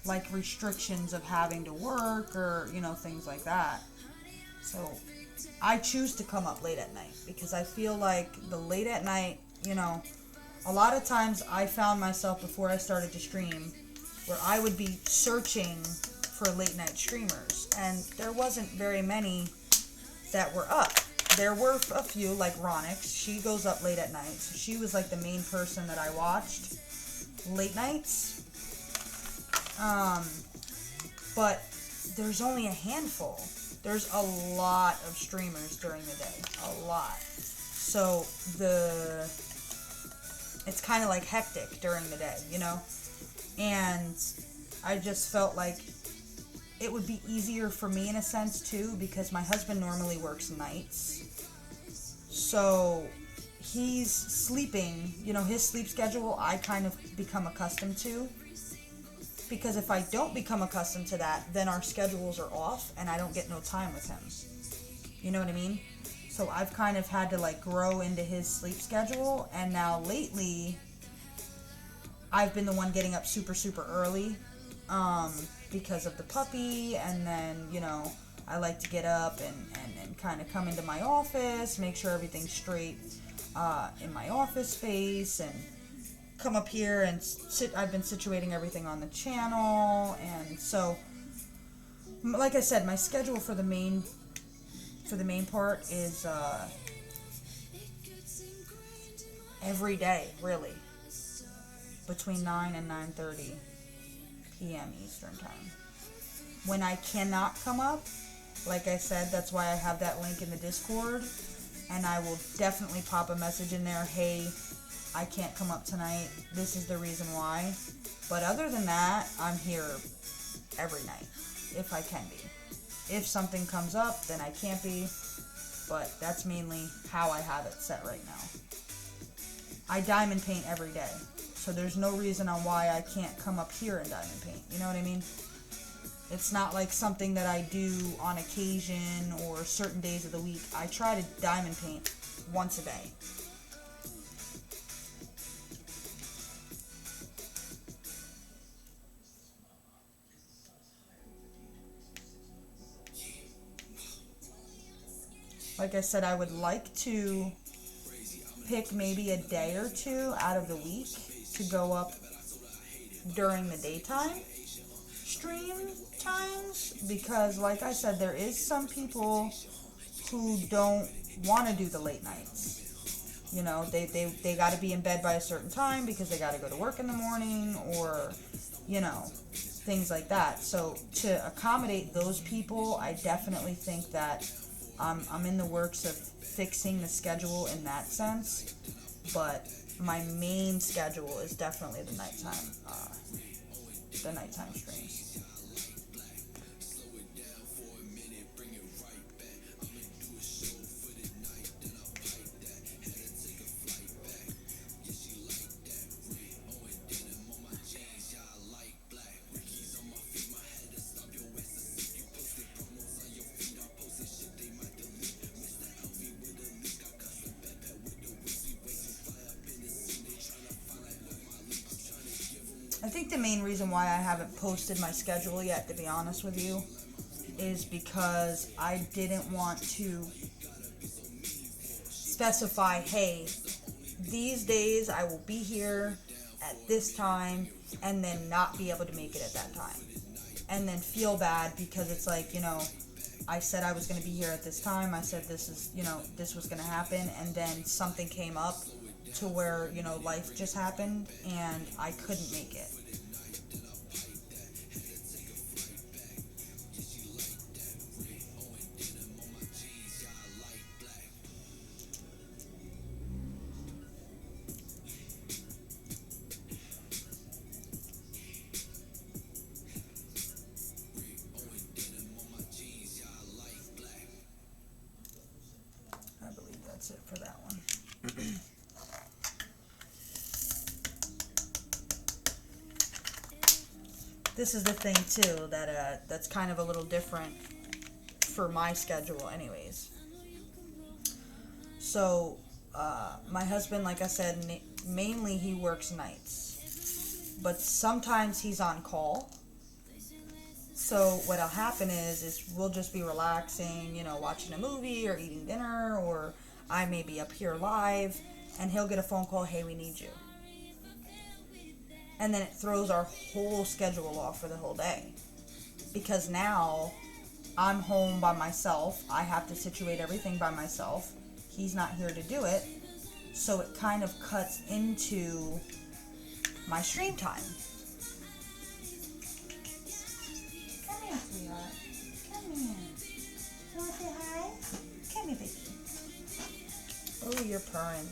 like restrictions of having to work or, things like that. So I choose to come up late at night because I feel like the late at night, a lot of times I found myself before I started to stream where I would be searching for late night streamers, and there wasn't very many that were up. There were a few, like Ronix. She goes up late at night, so she was like the main person that I watched late nights. But there's only a handful. There's a lot of streamers during the day. A lot. So it's kind of like hectic during the day, And I just felt like it would be easier for me in a sense too, because my husband normally works nights. So he's sleeping, his sleep schedule I kind of become accustomed to. Because if I don't become accustomed to that, then our schedules are off and I don't get no time with him. You know what I mean? So I've kind of had to like grow into his sleep schedule, and now lately I've been the one getting up super, super early because of the puppy, and then, I like to get up and kind of come into my office, make sure everything's straight in my office space, and come up here and I've been situating everything on the channel, and so, like I said, my schedule for the main part is every day, really, between 9 and 9:30 p.m. Eastern time. When I cannot come up, like I said, that's why I have that link in the Discord, and I will definitely pop a message in there, hey, I can't come up tonight, this is the reason why. But other than that, I'm here every night, if I can be. If something comes up, then I can't be, but that's mainly how I have it set right now. I diamond paint every day, so there's no reason on why I can't come up here and diamond paint, you know what I mean? It's not like something that I do on occasion or certain days of the week. I try to diamond paint once a day. Like I said, I would like to pick maybe a day or two out of the week to go up during the daytime stream times, because like I said, there is some people who don't want to do the late nights. You know, they got to be in bed by a certain time because they got to go to work in the morning, or, you know, things like that. So to accommodate those people, I definitely think that I'm in the works of fixing the schedule in that sense. But my main schedule is definitely the nighttime streams. I think the main reason why I haven't posted my schedule yet, to be honest with you, is because I didn't want to specify, hey, these days I will be here at this time, and then not be able to make it at that time. And then feel bad because it's like, you know, I said I was going to be here at this time. I said this was going to happen, and then something came up to where, you know, life just happened and I couldn't make it. I believe that's it for that one. This is the thing too, that's kind of a little different for my schedule anyways. So my husband, like I said, mainly he works nights, but sometimes he's on call. So what'll happen is we'll just be relaxing, you know, watching a movie or eating dinner, or I may be up here live, and he'll get a phone call, hey, we need you. And then it throws our whole schedule off for the whole day. Because now I'm home by myself. I have to situate everything by myself. He's not here to do it. So it kind of cuts into my stream time. Come here, sweetheart. Come here. You want to say hi? Come here, baby. Oh, you're purring.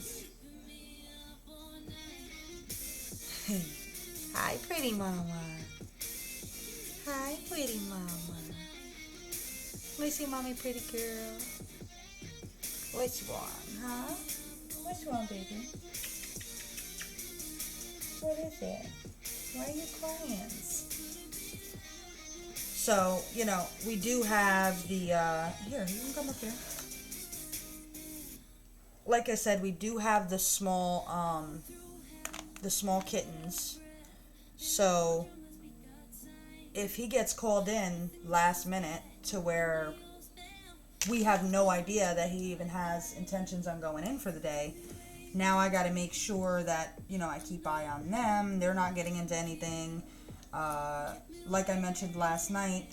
Hi, pretty mama. Hi, pretty mama. Let me see, mommy, pretty girl. What you want, huh? What you want, baby? What is it? Why are you crying? So, you know, we do have the, here, you can come up here. Like I said, we do have the small kittens. So if he gets called in last minute to where we have no idea that he even has intentions on going in for the day, now I got to make sure that, you know, I keep eye on them. They're not getting into anything. Like I mentioned last night,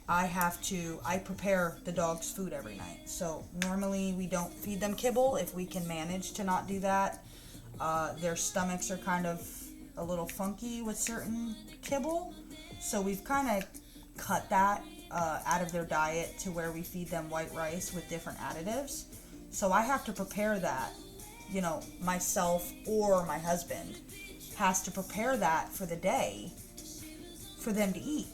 I prepare the dog's food every night. So normally we don't feed them kibble if we can manage to not do that. Their stomachs are kind of a little funky with certain kibble, so we've kind of cut that out of their diet to where we feed them white rice with different additives. So I have to prepare that, you know, myself, or my husband has to prepare that for the day for them to eat.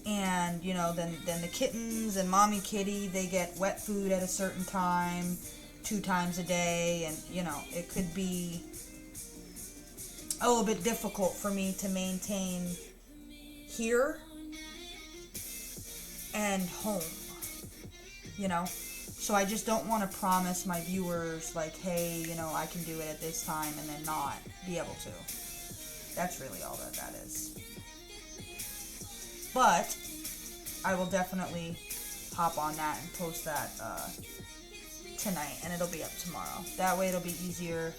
And, you know, then the kittens and mommy kitty, they get wet food at a certain time, 2 times a day, and, you know, it could be a little bit difficult for me to maintain here and home, you know. So I just don't want to promise my viewers, like, hey, you know, I can do it at this time, and then not be able to. That's really all that is. But I will definitely hop on that and post that tonight, and it'll be up tomorrow. That way it'll be easier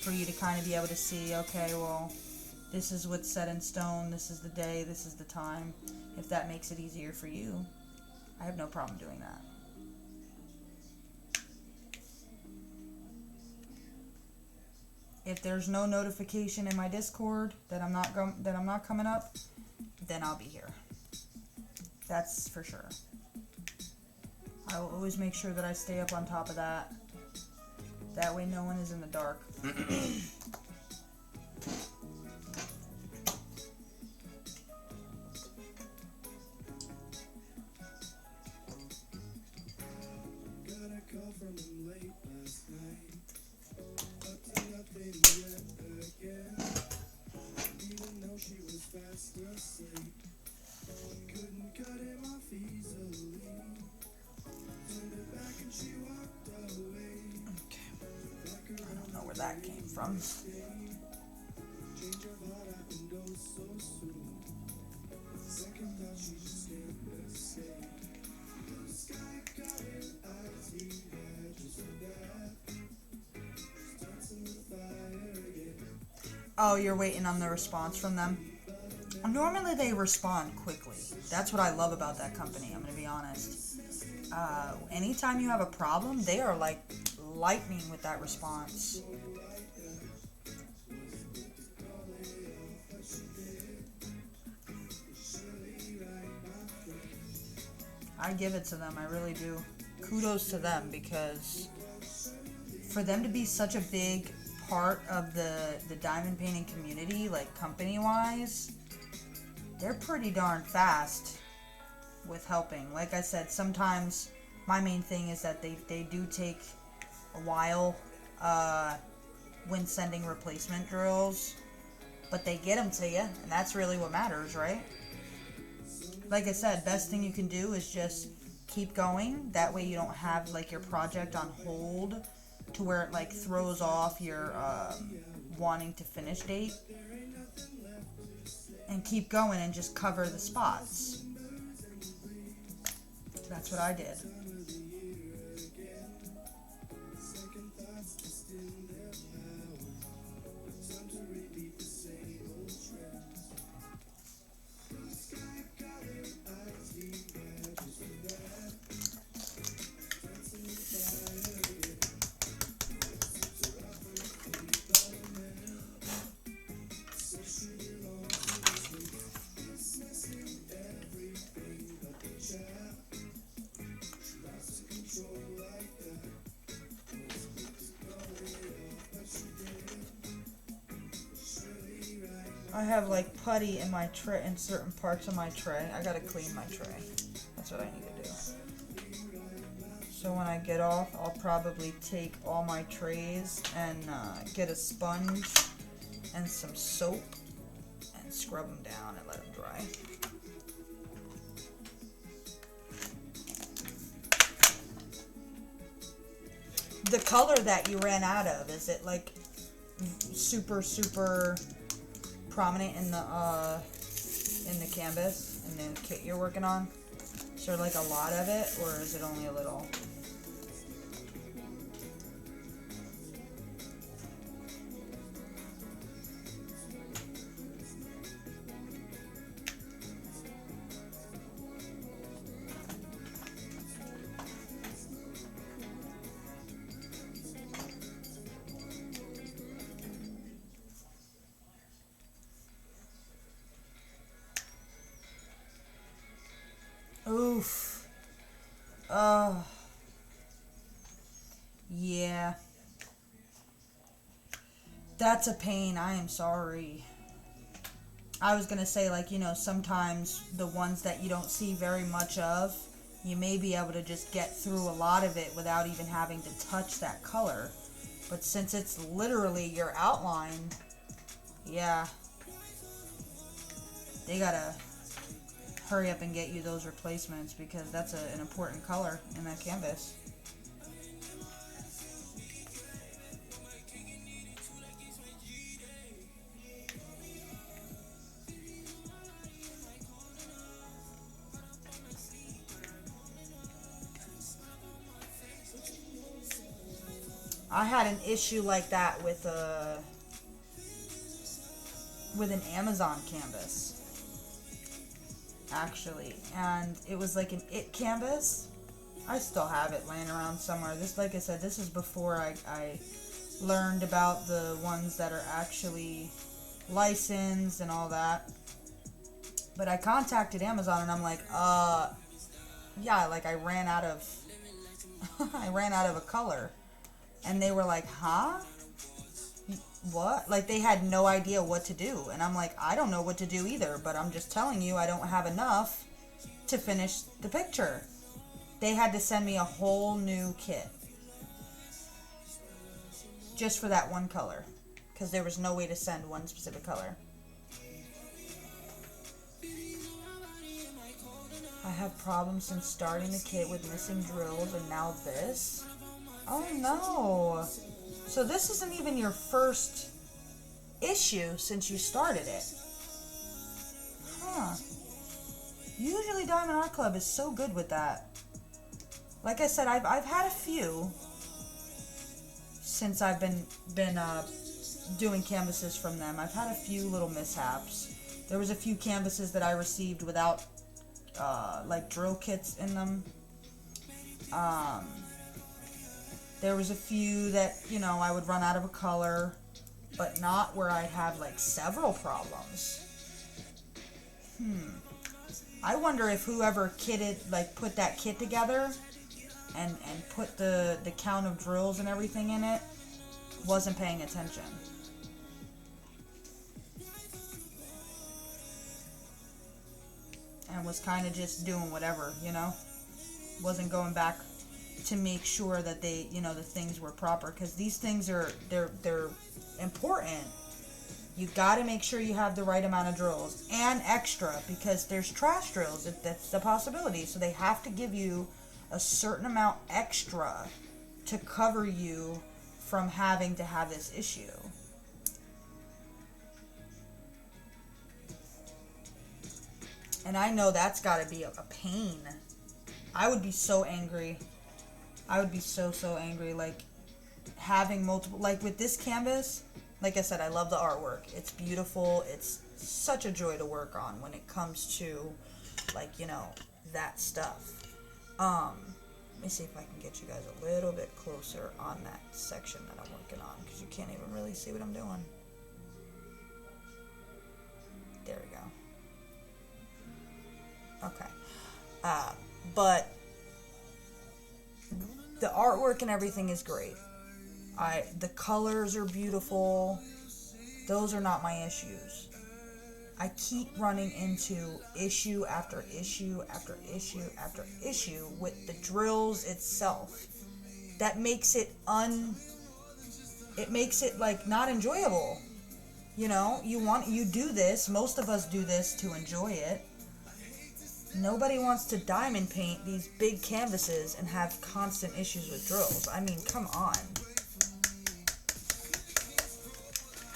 for you to kind of be able to see, okay, well, This is what's set in stone. This is the day. This is the time. If that makes it easier for you, I have no problem doing that. If there's no notification in my Discord that I'm not coming up, then I'll be here. That's for sure. I will always make sure that I stay up on top of that. That way no one is in the dark. Got a call from him late last night. Up to nothing yet again. Even though she was fast asleep, couldn't cut him off easily. Turned her back and she walked away. Okay. I don't know where that came from. Change of heart happened oh so soon. Second thought she just can't escape. The sky got her eyes, he had just for that. Dancing with fire again. Oh, you're waiting on the response from them? Normally they respond quickly. That's what I love about that company, I'm going to be honest. Anytime you have a problem, they are like lightning with that response. I give it to them, I really do. Kudos to them, because for them to be such a big part of the diamond painting community, like company-wise, they're pretty darn fast with helping. Like I said, sometimes my main thing is that they do take a while when sending replacement drills, but they get them to you, and that's really what matters, right? Like I said, best thing you can do is just keep going. That way you don't have like your project on hold to where it like throws off your wanting to finish date. And keep going and just cover the spots. That's what I did. I have like putty in my tray, in certain parts of my tray. I gotta clean my tray. That's what I need to do. So when I get off, I'll probably take all my trays and get a sponge and some soap and scrub them down and let them dry. The color that you ran out of, is it like super prominent in the canvas, in the kit you're working on? Is there like a lot of it, or is it only a little? Oof. Yeah. That's a pain. I am sorry. I was gonna say, like, you know, sometimes the ones that you don't see very much of, you may be able to just get through a lot of it without even having to touch that color. But since it's literally your outline, yeah. They gotta hurry up and get you those replacements, because that's an important color in that canvas. I had an issue like that with with an Amazon canvas, actually, and it was like an it canvas. I still have it laying around somewhere. This, like I said, this is before I learned about the ones that are actually licensed and all that. But I contacted Amazon and I'm like, yeah, like I ran out of I ran out of a color. And they were like, huh? What? Like they had no idea what to do. And I'm like, I don't know what to do either, but I'm just telling you I don't have enough to finish the picture. They had to send me a whole new kit just for that one color, because there was no way to send one specific color. I have problems since starting the kit with missing drills, and now this. Oh no. So this isn't even your first issue since you started it. Huh. Usually Diamond Art Club is so good with that. Like I said, I've had a few since I've been doing canvases from them. I've had a few little mishaps. There was a few canvases that I received without like drill kits in them. There was a few that, you know, I would run out of a color, but not where I'd have like several problems. I wonder if whoever put that kit together and put the count of drills and everything in it wasn't paying attention. And was kind of just doing whatever, you know? Wasn't going back to make sure that they, you know, the things were proper, because these things are, they're important. You got to make sure you have the right amount of drills and extra, because there's trash drills, if that's the possibility. So they have to give you a certain amount extra to cover you from having to have this issue. And I know that's got to be a pain. I would be so angry. I would be so angry, like having multiple, like with this canvas, like I said, I love the artwork. It's beautiful. It's such a joy to work on when it comes to, like, you know, that stuff. Let me see if I can get you guys a little bit closer on that section that I'm working on, because you can't even really see what I'm doing. There we go. Okay. But the artwork and everything is great. The colors are beautiful. Those are not my issues. I keep running into issue after issue after issue after issue with the drills itself. That makes it like not enjoyable. You know, you do this, most of us do this to enjoy it. Nobody wants to diamond paint these big canvases and have constant issues with drills. I mean, come on.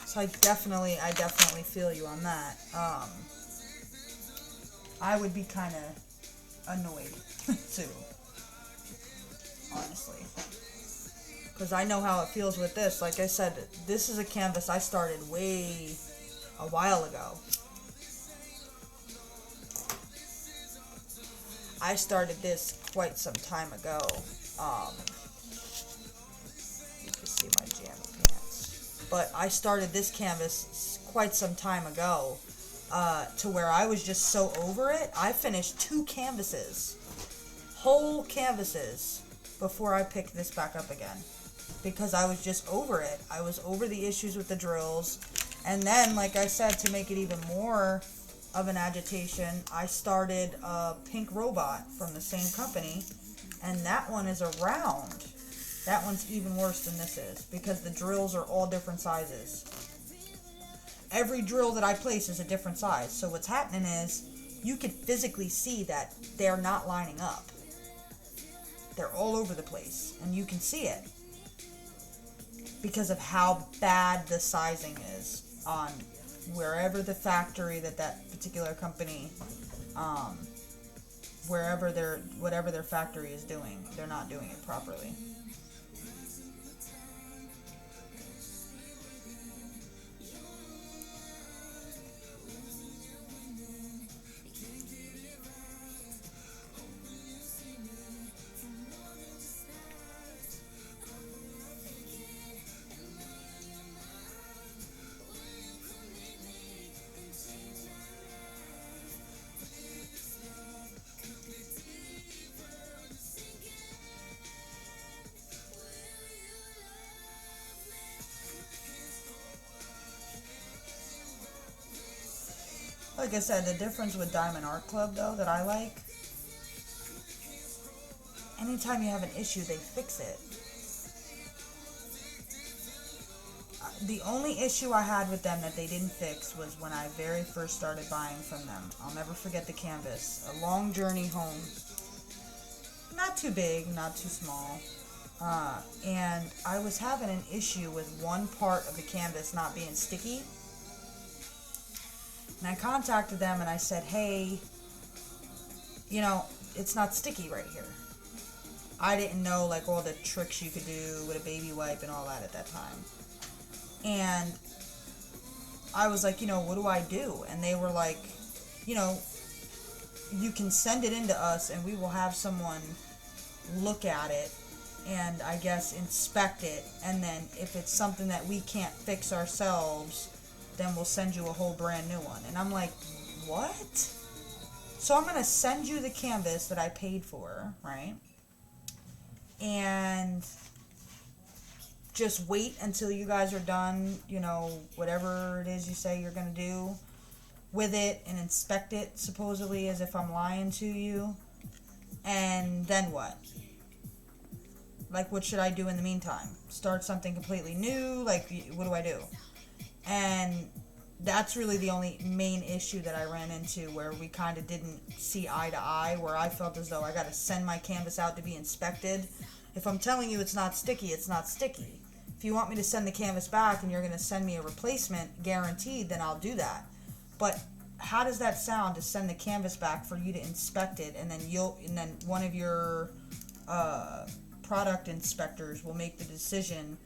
So I definitely feel you on that. I would be kind of annoyed too, honestly, because I know how it feels with this. Like I said, this is a canvas I started a while ago. I started this quite some time ago. You can see my jammy pants. But I started this canvas quite some time ago, to where I was just so over it. I finished 2 canvases, whole canvases, before I picked this back up again, because I was just over it. I was over the issues with the drills. And then, like I said, to make it even more of an agitation, I started a pink robot from the same company, and that one is a round. That one's even worse than this is, because the drills are all different sizes. Every drill that I place is a different size. So what's happening is, you can physically see that they're not lining up. They're all over the place, and you can see it because of how bad the sizing is on wherever the factory that particular company, whatever their factory is doing, they're not doing it properly. Like I said, the difference with Diamond Art Club, though, that I like, anytime you have an issue, they fix it. The only issue I had with them that they didn't fix was when I very first started buying from them. I'll never forget the canvas. A Long Journey Home. Not too big, not too small. And I was having an issue with one part of the canvas not being sticky. And I contacted them and I said, hey, it's not sticky right here. I didn't know like all the tricks you could do with a baby wipe and all that at that time. And I was like, what do I do? And they were like, you can send it into us and we will have someone look at it and I guess inspect it. And then if it's something that we can't fix ourselves, then we'll send you a whole brand new one. And I'm like, what? So I'm going to send you the canvas that I paid for, right? And just wait until you guys are done, whatever it is you say you're going to do with it and inspect it, supposedly, as if I'm lying to you. And then what? Like, what should I do in the meantime? Start something completely new? Like, what do I do? And that's really the only main issue that I ran into where we kind of didn't see eye to eye, where I felt as though I got to send my canvas out to be inspected. If I'm telling you it's not sticky, it's not sticky. If you want me to send the canvas back and you're going to send me a replacement guaranteed, then I'll do that. But how does that sound to send the canvas back for you to inspect it, and then one of your product inspectors will make the decision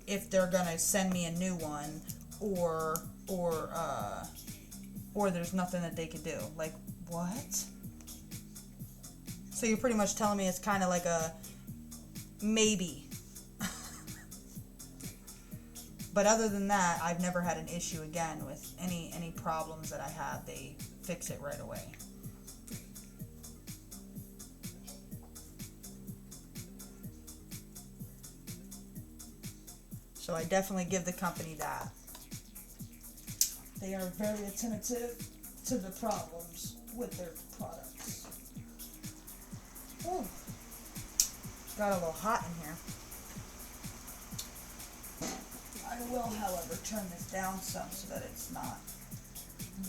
if they're going to send me a new one or there's nothing that they could do. Like, what? So you're pretty much telling me it's kind of like a maybe. But other than that, I've never had an issue again with any problems that I have. They fix it right away. So I definitely give the company that. They are very attentive to the problems with their products. Oh, got a little hot in here. I will, however, turn this down some so that it's not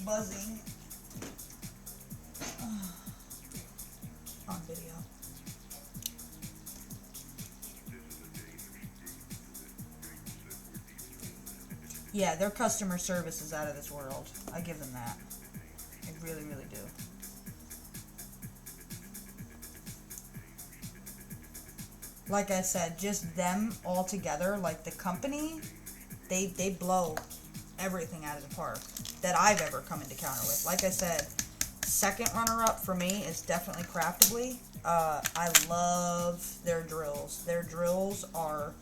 buzzing on video. Yeah, their customer service is out of this world. I give them that. I really, really do. Like I said, just them all together, like the company, they blow everything out of the park that I've ever come into counter with. Like I said, second runner-up for me is definitely Craftably. I love their drills. Their drills are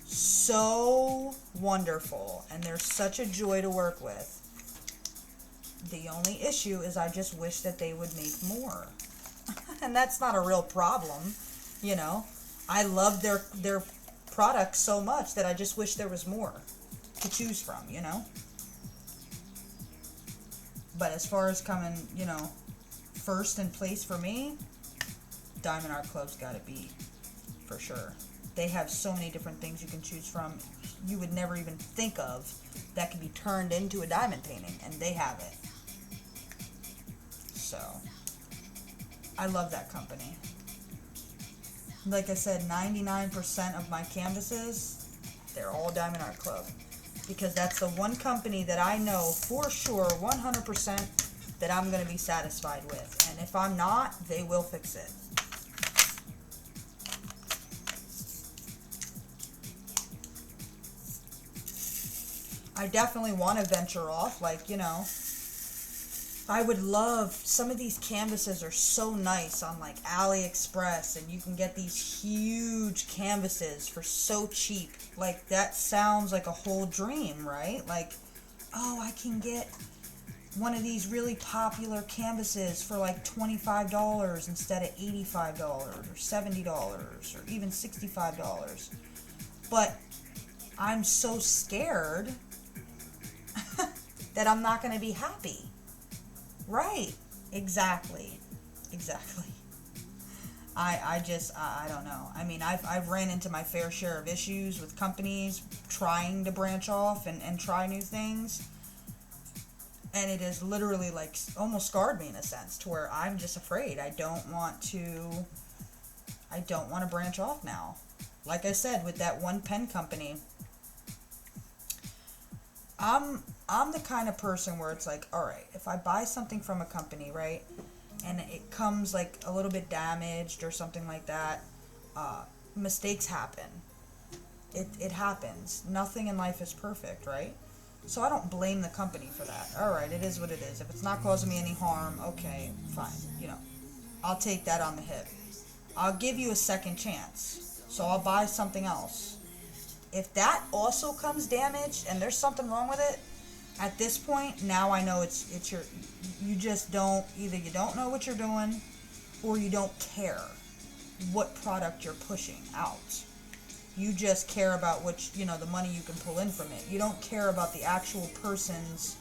so wonderful, and they're such a joy to work with. The only issue is I just wish that they would make more. And that's not a real problem, I love their products so much that I just wish there was more to choose from, But as far as coming, first in place for me, Diamond Art Club's got to be, for sure. They have so many different things you can choose from you would never even think of that could be turned into a diamond painting, and they have it. So, I love that company. Like I said, 99% of my canvases, they're all Diamond Art Club. Because that's the one company that I know for sure, 100%, that I'm going to be satisfied with. And if I'm not, they will fix it. I definitely want to venture off, I would love, some of these canvases are so nice on AliExpress, and you can get these huge canvases for so cheap. That sounds like a whole dream, right? I can get one of these really popular canvases for $25 instead of $85 or $70 or even $65. But I'm so scared that I'm not going to be happy. Right. Exactly. I don't know. I mean, I've ran into my fair share of issues with companies trying to branch off and try new things. And it has literally like almost scarred me in a sense to where I'm just afraid. I don't want to branch off now. Like I said, with that one pen company, I'm the kind of person where it's like, all right, if I buy something from a company, right, and it comes like a little bit damaged or something like that, mistakes happen. It happens. Nothing in life is perfect, right? So I don't blame the company for that. All right, it is what it is. If it's not causing me any harm, okay, fine. I'll take that on the hip. I'll give you a second chance. So I'll buy something else. If that also comes damaged and there's something wrong with it, at this point, now I know you just don't, either you don't know what you're doing or you don't care what product you're pushing out. You just care about the money you can pull in from it. You don't care about the actual person's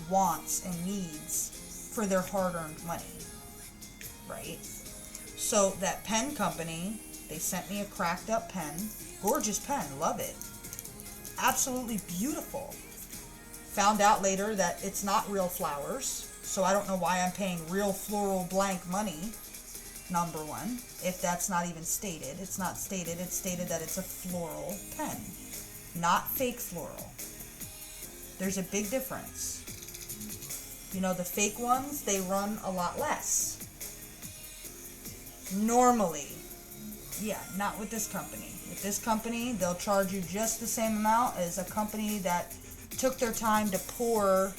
wants and needs for their hard-earned money, right? So that pen company, they sent me a cracked up pen. Gorgeous pen, love it. Absolutely beautiful. Found out later that it's not real flowers, so I don't know why I'm paying real floral blank money, number one, if that's not even stated. It's not stated. It's stated that it's a floral pen, not fake floral. There's a big difference. The fake ones, they run a lot less. Normally. Yeah, not with this company. With this company, they'll charge you just the same amount as a company that took their time to pour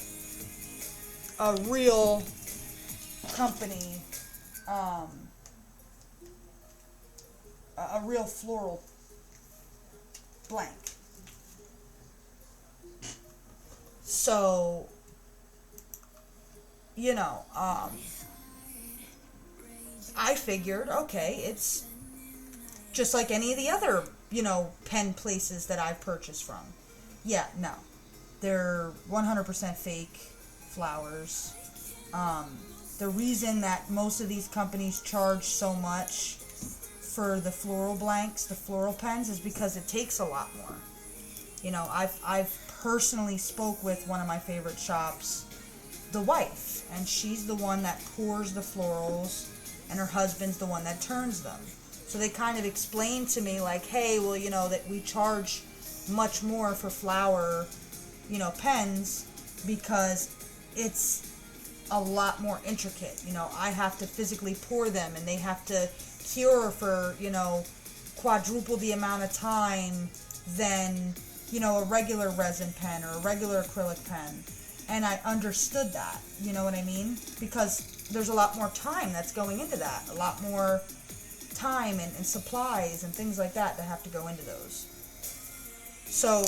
a real company, a real floral blank. So, I figured, okay, it's just like any of the other, pen places that I've purchased from. Yeah, no. They're 100% fake flowers. The reason that most of these companies charge so much for the floral blanks, the floral pens, is because it takes a lot more. I've personally spoke with one of my favorite shops, the wife, and she's the one that pours the florals, and her husband's the one that turns them. So they kind of explained to me like, hey, well, that we charge much more for flower, pens because it's a lot more intricate. I have to physically pour them and they have to cure for, quadruple the amount of time than, a regular resin pen or a regular acrylic pen. And I understood that, you know what I mean? Because there's a lot more time that's going into that. A lot more time and supplies and things like that have to go into those. So,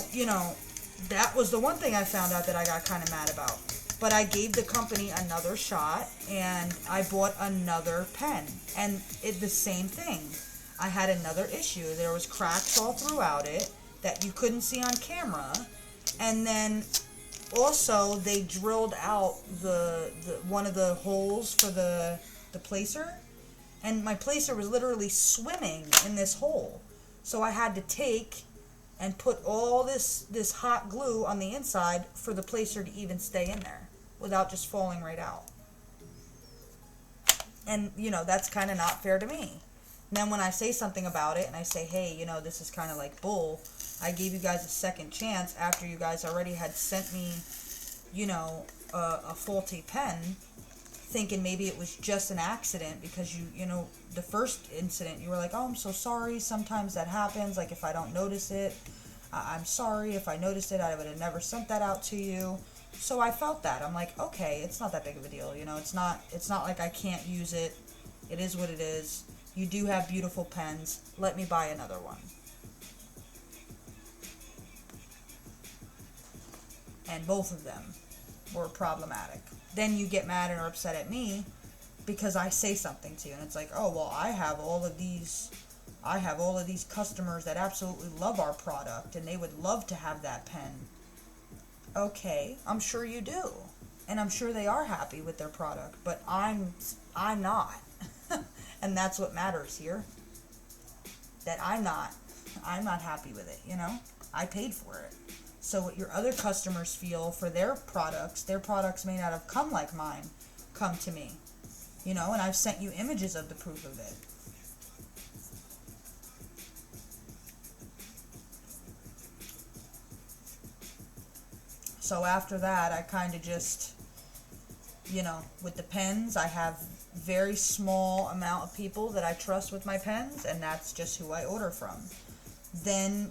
that was the one thing I found out that I got kind of mad about. But I gave the company another shot and I bought another pen. And the same thing. I had another issue. There was cracks all throughout it that you couldn't see on camera. And then also they drilled out the one of the holes for the placer. And my placer was literally swimming in this hole. So I had to take and put all this hot glue on the inside for the placer to even stay in there without just falling right out. And, that's kind of not fair to me. And then when I say something about it and I say, hey, this is kind of like bull, I gave you guys a second chance after you guys already had sent me, a faulty pen, thinking maybe it was just an accident because the first incident you were like, oh, I'm so sorry, sometimes that happens, like if I don't notice it, I'm sorry, if I noticed it I would have never sent that out to you. So I felt that. I'm like, okay, it's not that big of a deal, it's not like I can't use it. It is what it is. You do have beautiful pens, let me buy another one. And both of them were problematic. Then you get mad and are upset at me because I say something to you and it's like, oh, well, I have all of these customers that absolutely love our product and they would love to have that pen. Okay, I'm sure you do. And I'm sure they are happy with their product, but I'm not. And that's what matters here. That I'm not happy with it, you know? I paid for it. So what your other customers feel for their products may not have come like mine come to me. You know, and I've sent you images of the proof of it. So after that, I kind of just, with the pens, I have very small amount of people that I trust with my pens, and that's just who I order from. Then,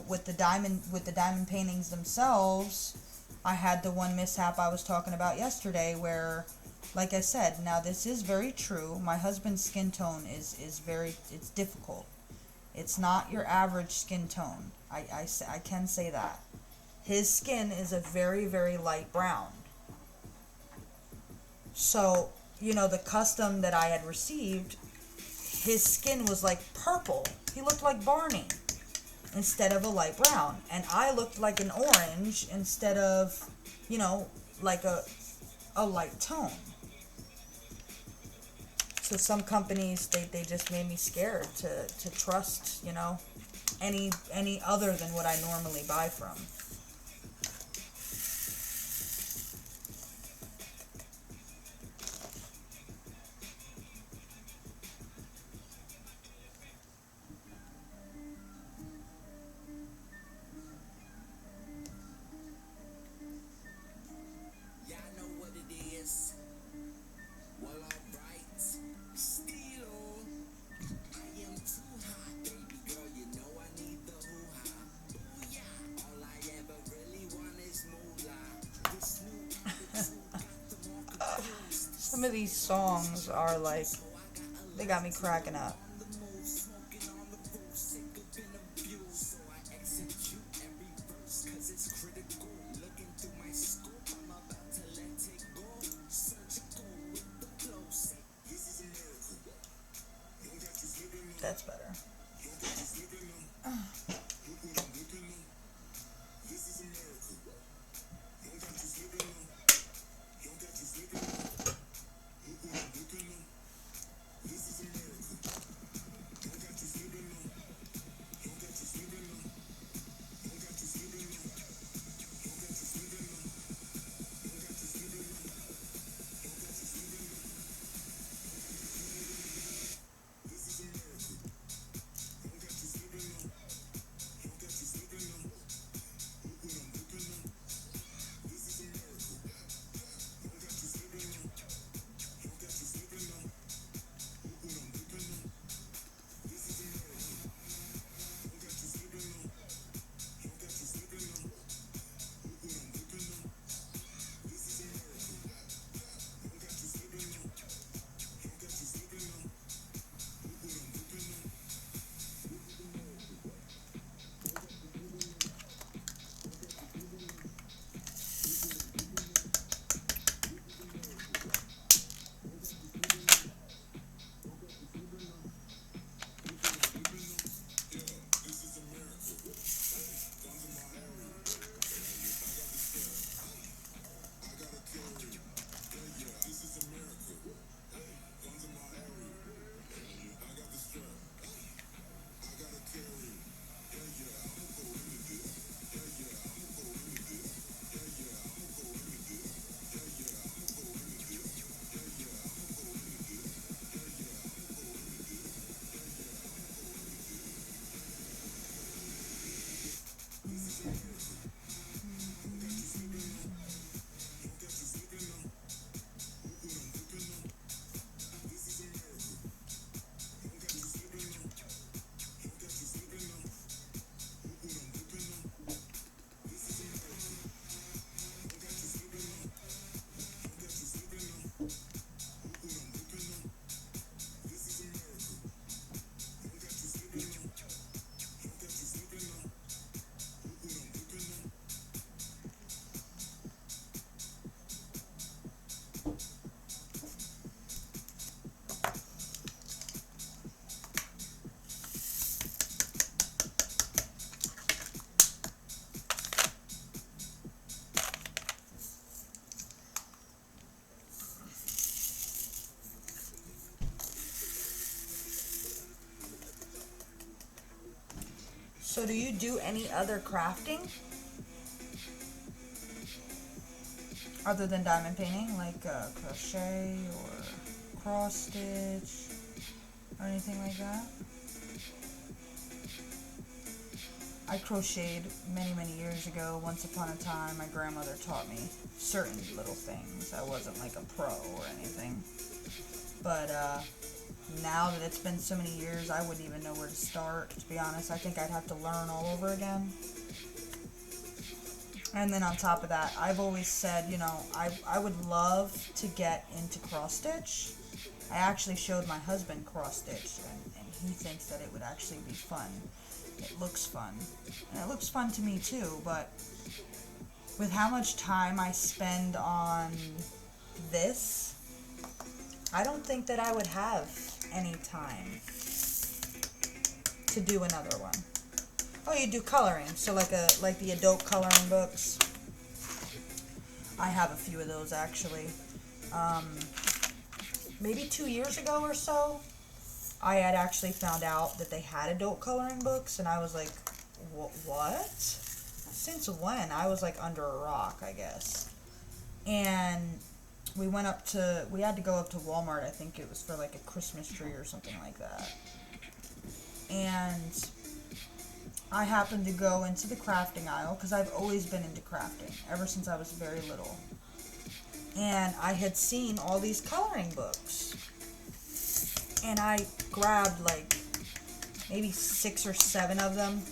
with the diamond paintings themselves, I had the one mishap I was talking about yesterday where, like I said, now this is very true. My husband's skin tone is very, it's difficult. It's not your average skin tone. I can say that. His skin is a very, very light brown. So, the custom that I had received, his skin was like purple. He looked like Barney instead of a light brown. And I looked like an orange instead of, like a light tone. So some companies, they just made me scared to trust, any other than what I normally buy from. Y'all know what it is. Well, alright. Still, I am too hot, baby girl. You know I need the hoo-ha. Booyah. All I ever really want is moolah. This new attitude got them all confused. Some of these songs are like, they got me cracking up. On the move, smoking on the roof, sick of being abused. So I execute every verse, cause it's critical. Looking through my scope, I'm about to let it go. Surgical with the flow, say, this is a miracle. You got to slip in me. That's better. You got to slip in me. Look what I'm looking me. This is a miracle. You got to slip in me. You got to slip in me. Look what I'm looking me. This is a miracle. So do you do any other crafting? Other than diamond painting, like crochet or cross stitch or anything like that? I crocheted many years ago. Once upon a time, my grandmother taught me certain little things. I wasn't like a pro or anything. But now that it's been so many years, I wouldn't even know where to start, to be honest. I think I'd have to learn all over again. And then on top of that, I've always said, you know, I would love to get into cross stitch. I actually showed my husband cross stitch, and he thinks that it would actually be fun. It looks fun. And it looks fun to me too, but with how much time I spend on this, I don't think that I would have any time to do another one. Oh, you do coloring, so like the adult coloring books. I have a few of those actually. Maybe 2 years ago or so, I had actually found out that they had adult coloring books, and I was like, what? Since when? I was like under a rock, I guess. And we had to go up to Walmart, I think it was for like a Christmas tree or something like that. And I happened to go into the crafting aisle, because I've always been into crafting, ever since I was very little. And I had seen all these coloring books. And I grabbed like maybe 6 or 7 of them.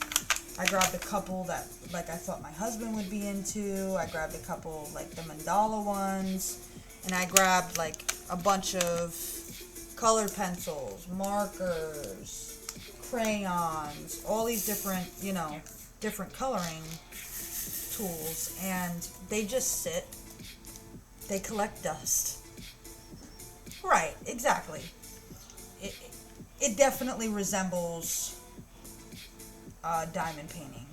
I grabbed a couple that like I thought my husband would be into. I grabbed a couple like the mandala ones. And I grabbed like a bunch of colored pencils, markers, crayons, all these different, you know, different coloring tools. And they just sit. They collect dust. Right, exactly. It definitely resembles diamond painting.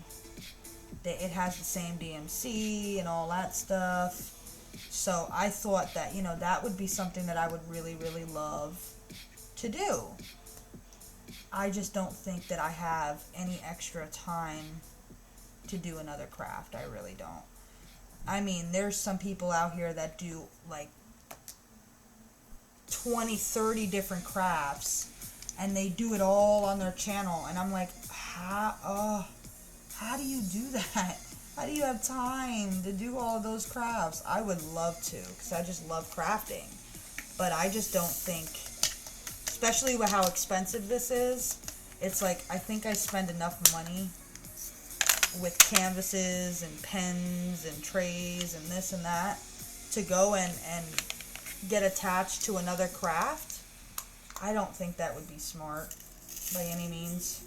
It has the same DMC and all that stuff. So I thought that, you know, that would be something that I would really love to do. I just don't think that I have any extra time to do another craft. I really don't. I mean, there's some people out here that do like 20, 30 different crafts, and they do it all on their channel, and I'm like, how do you do that? How do you have time to do all of those crafts? I would love to, because I just love crafting, but I just don't think, especially with how expensive this is, it's like, I think I spend enough money with canvases and pens and trays and this and that to go and get attached to another craft. I don't think that would be smart by any means.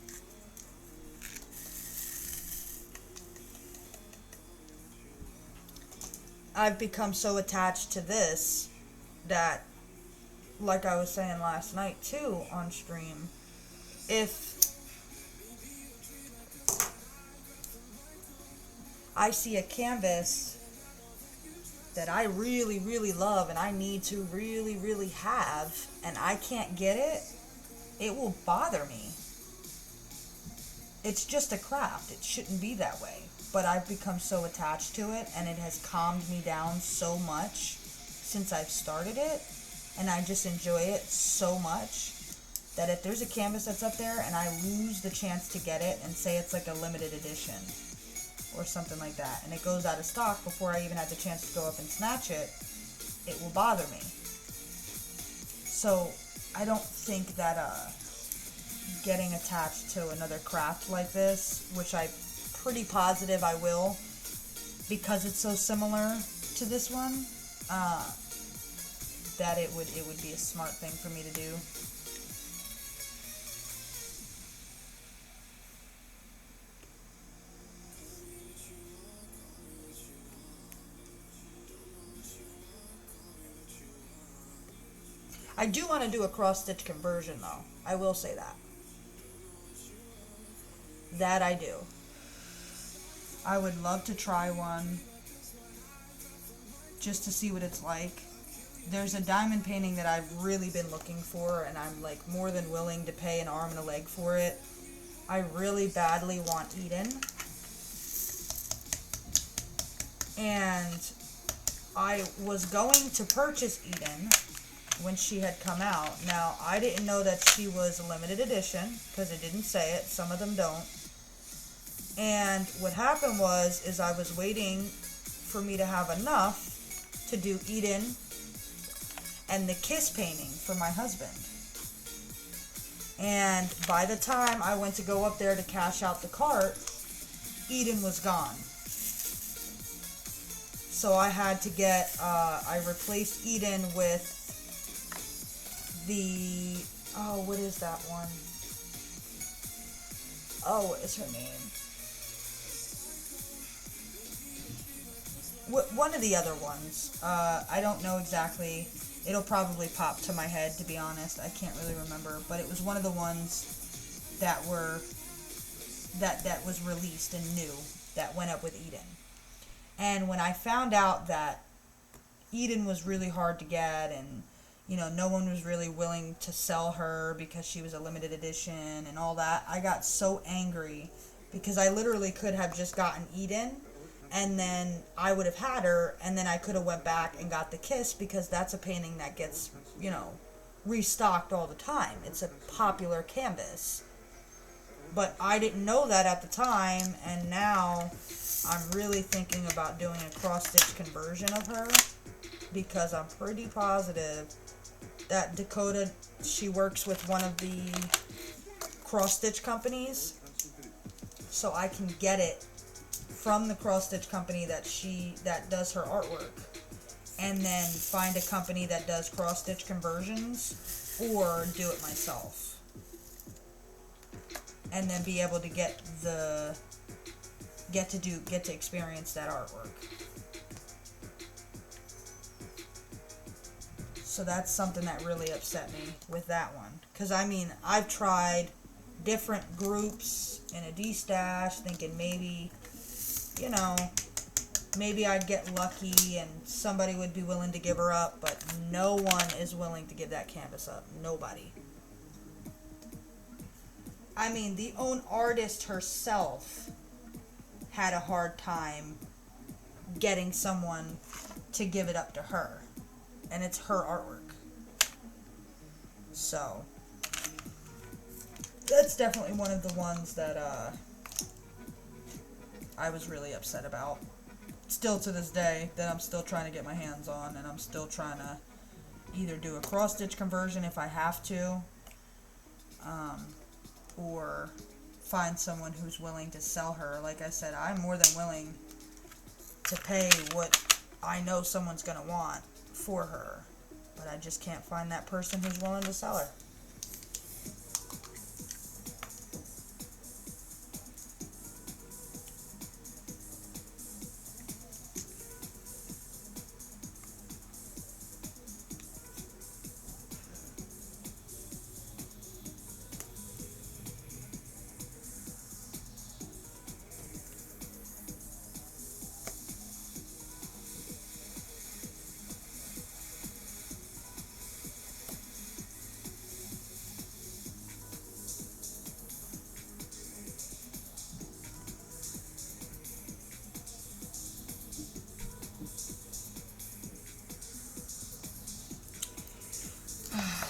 I've become so attached to this that, like I was saying last night too on stream, if I see a canvas that I really love and I need to really have, and I can't get it, it will bother me. It's just a craft. It shouldn't be that way. But I've become so attached to it, and it has calmed me down so much since I've started it, and I just enjoy it so much that if there's a canvas that's up there and I lose the chance to get it, and say it's like a limited edition or something like that, and it goes out of stock before I even had the chance to go up and snatch it, it will bother me. So I don't think that getting attached to another craft like this, which I'm pretty positive I will, because it's so similar to this one, that it would be a smart thing for me to do. I do want to do a cross-stitch conversion, though. I will say that. That I do. I would love to try one just to see what it's like. There's a diamond painting that I've really been looking for, and I'm like more than willing to pay an arm and a leg for it. I really badly want Eden. And I was going to purchase Eden when she had come out. Now, I didn't know that she was a limited edition because it didn't say it. Some of them don't. And what happened is I was waiting for me to have enough to do Eden and the kiss painting for my husband. And by the time I went to go up there to cash out the cart, Eden was gone. So I had to get, I replaced Eden with the, oh, what is that one? Oh, what is her name? One of the other ones. I don't know exactly. It'll probably pop to my head, to be honest. I can't really remember. But it was one of the ones that were, that was released and new, that went up with Eden. And when I found out that Eden was really hard to get and, you know, no one was really willing to sell her because she was a limited edition and all that, I got so angry because I literally could have just gotten Eden and then I would have had her and then I could have went back and got the kiss because that's a painting that gets, you know, restocked all the time. It's a popular canvas. But I didn't know that at the time, and now I'm really thinking about doing a cross-stitch conversion of her because I'm pretty positive that Dakota, she works with one of the cross-stitch companies, so I can get it from the cross-stitch company that does her artwork, and then find a company that does cross-stitch conversions, or do it myself. And then be able to get to experience that artwork. So that's something that really upset me with that one. Because, I mean, I've tried different groups in a D-stash thinking maybe, you know, maybe I'd get lucky and somebody would be willing to give her up. But no one is willing to give that canvas up. Nobody. I mean, the own artist herself had a hard time getting someone to give it up to her. And it's her artwork. So, that's definitely one of the ones that I was really upset about. Still to this day, that I'm still trying to get my hands on, and I'm still trying to either do a cross-stitch conversion if I have to, or find someone who's willing to sell her. Like I said, I'm more than willing to pay what I know someone's going to want for her, but I just can't find that person who's willing to sell her.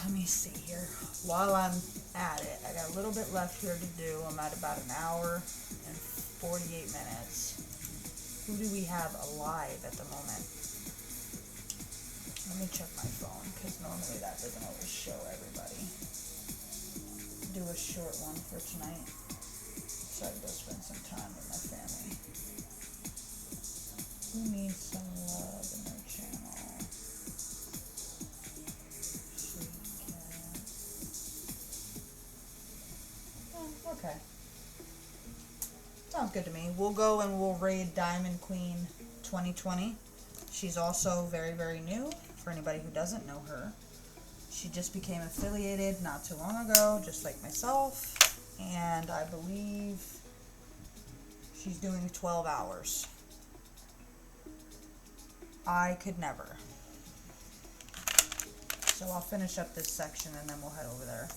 Let me see here. While I'm at it, I got a little bit left here to do. I'm at about an hour and 48 minutes. Who do we have alive at the moment? Let me check my phone, because normally that doesn't always show everybody. Do a short one for tonight, so I can go spend some time with my family. Who needs some love in their channel? Okay. Sounds good to me. We'll go and we'll raid Diamond Queen 2020. She's also very, very new, for anybody who doesn't know her. She just became affiliated not too long ago, just like myself. And I believe she's doing 12 hours. I could never. So I'll finish up this section and then we'll head over there.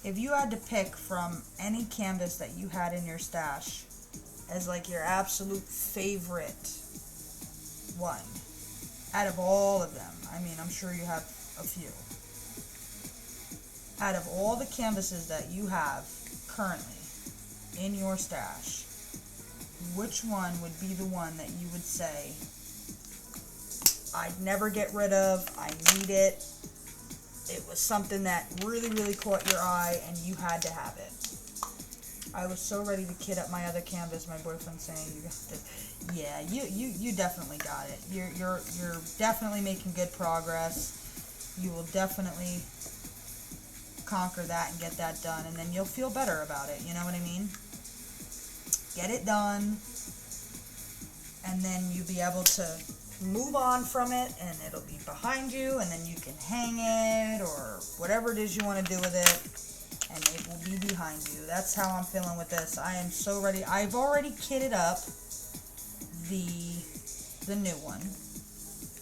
if you had to pick from any canvas that you had in your stash as like your absolute favorite one, out of all of them, I mean, I'm sure you have a few. Out of all the canvases that you have currently in your stash, which one would be the one that you would say, I'd never get rid of, I need it, it was something that really, really caught your eye and you had to have it? I was so ready to kid up my other canvas, my boyfriend saying, you got to, yeah, you definitely got it. You're definitely making good progress. You will definitely conquer that and get that done, and then you'll feel better about it, you know what I mean? Get it done, and then you'll be able to move on from it, and it'll be behind you, and then you can hang it, or whatever it is you want to do with it, and it will be behind you. That's how I'm feeling with this. I am so ready. I've already kitted up the new one.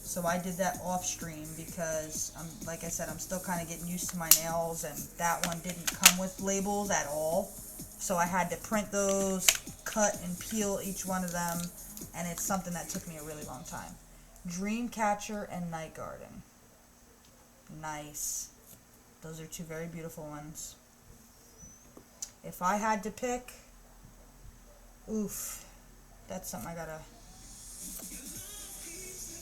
So I did that off stream because, like I said, I'm still kind of getting used to my nails, and that one didn't come with labels at all. So I had to print those, cut and peel each one of them, and it's something that took me a really long time. Dreamcatcher and Night Garden. Nice. Those are two very beautiful ones. If I had to pick, oof, that's something I gotta...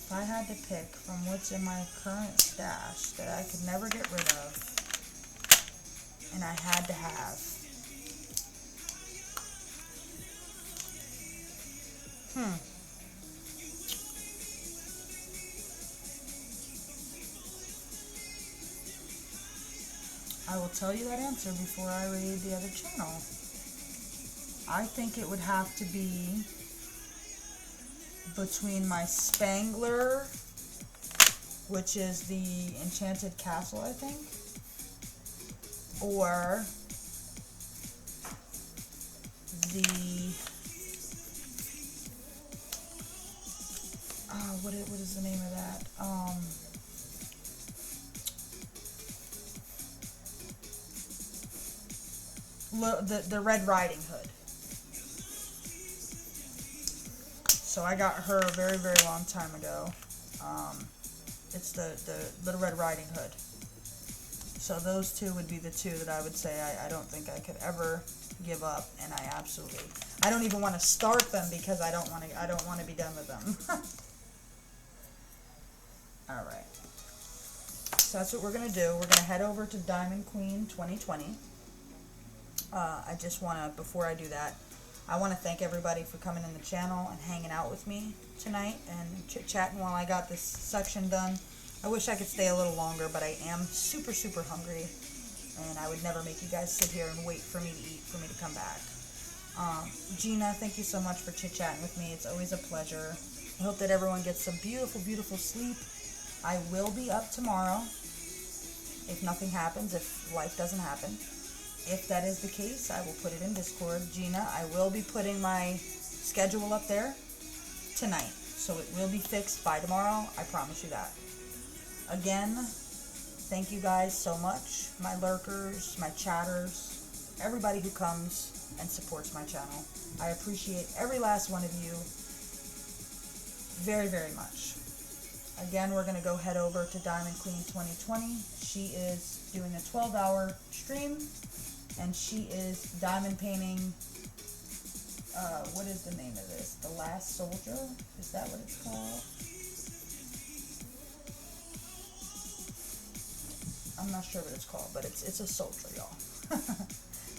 If I had to pick from what's in my current stash that I could never get rid of, and I had to have, I will tell you that answer before I read the other channel. I think it would have to be between my Spangler, which is the Enchanted Castle, I think, or the, what is the name of that? The Red Riding Hood. So I got her a very, very long time ago. It's the Little Red Riding Hood. So those two would be the two that I would say I don't think I could ever give up, and I don't even want to start them because I don't want to be done with them. All right. So that's what we're gonna do. We're gonna head over to Diamond Queen 2020. I just want to, before I do that, I want to thank everybody for coming in the channel and hanging out with me tonight and chit-chatting while I got this section done. I wish I could stay a little longer, but I am super, super hungry, and I would never make you guys sit here and wait for me to eat, for me to come back. Gina, thank you so much for chit-chatting with me. It's always a pleasure. I hope that everyone gets some beautiful, beautiful sleep. I will be up tomorrow, if nothing happens, if life doesn't happen. If that is the case, I will put it in Discord. Gina, I will be putting my schedule up there tonight. So it will be fixed by tomorrow. I promise you that. Again, thank you guys so much. My lurkers, my chatters, everybody who comes and supports my channel. I appreciate every last one of you very, very much. Again, we're going to go head over to Diamond Queen 2020. She is doing a 12-hour stream. And she is diamond painting, what is the name of this? The Last Soldier? Is that what it's called? I'm not sure what it's called, but it's a soldier, y'all.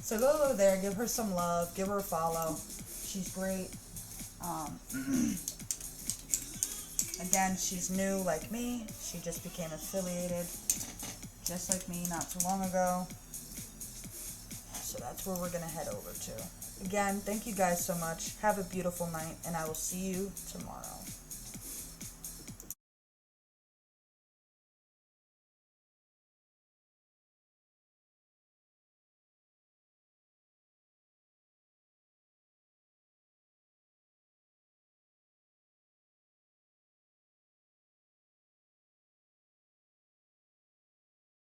So go over there, give her some love, give her a follow. She's great. Again, she's new like me. She just became affiliated, just like me, not too long ago. So that's where we're going to head over to. Again, thank you guys so much. Have a beautiful night, and I will see you tomorrow.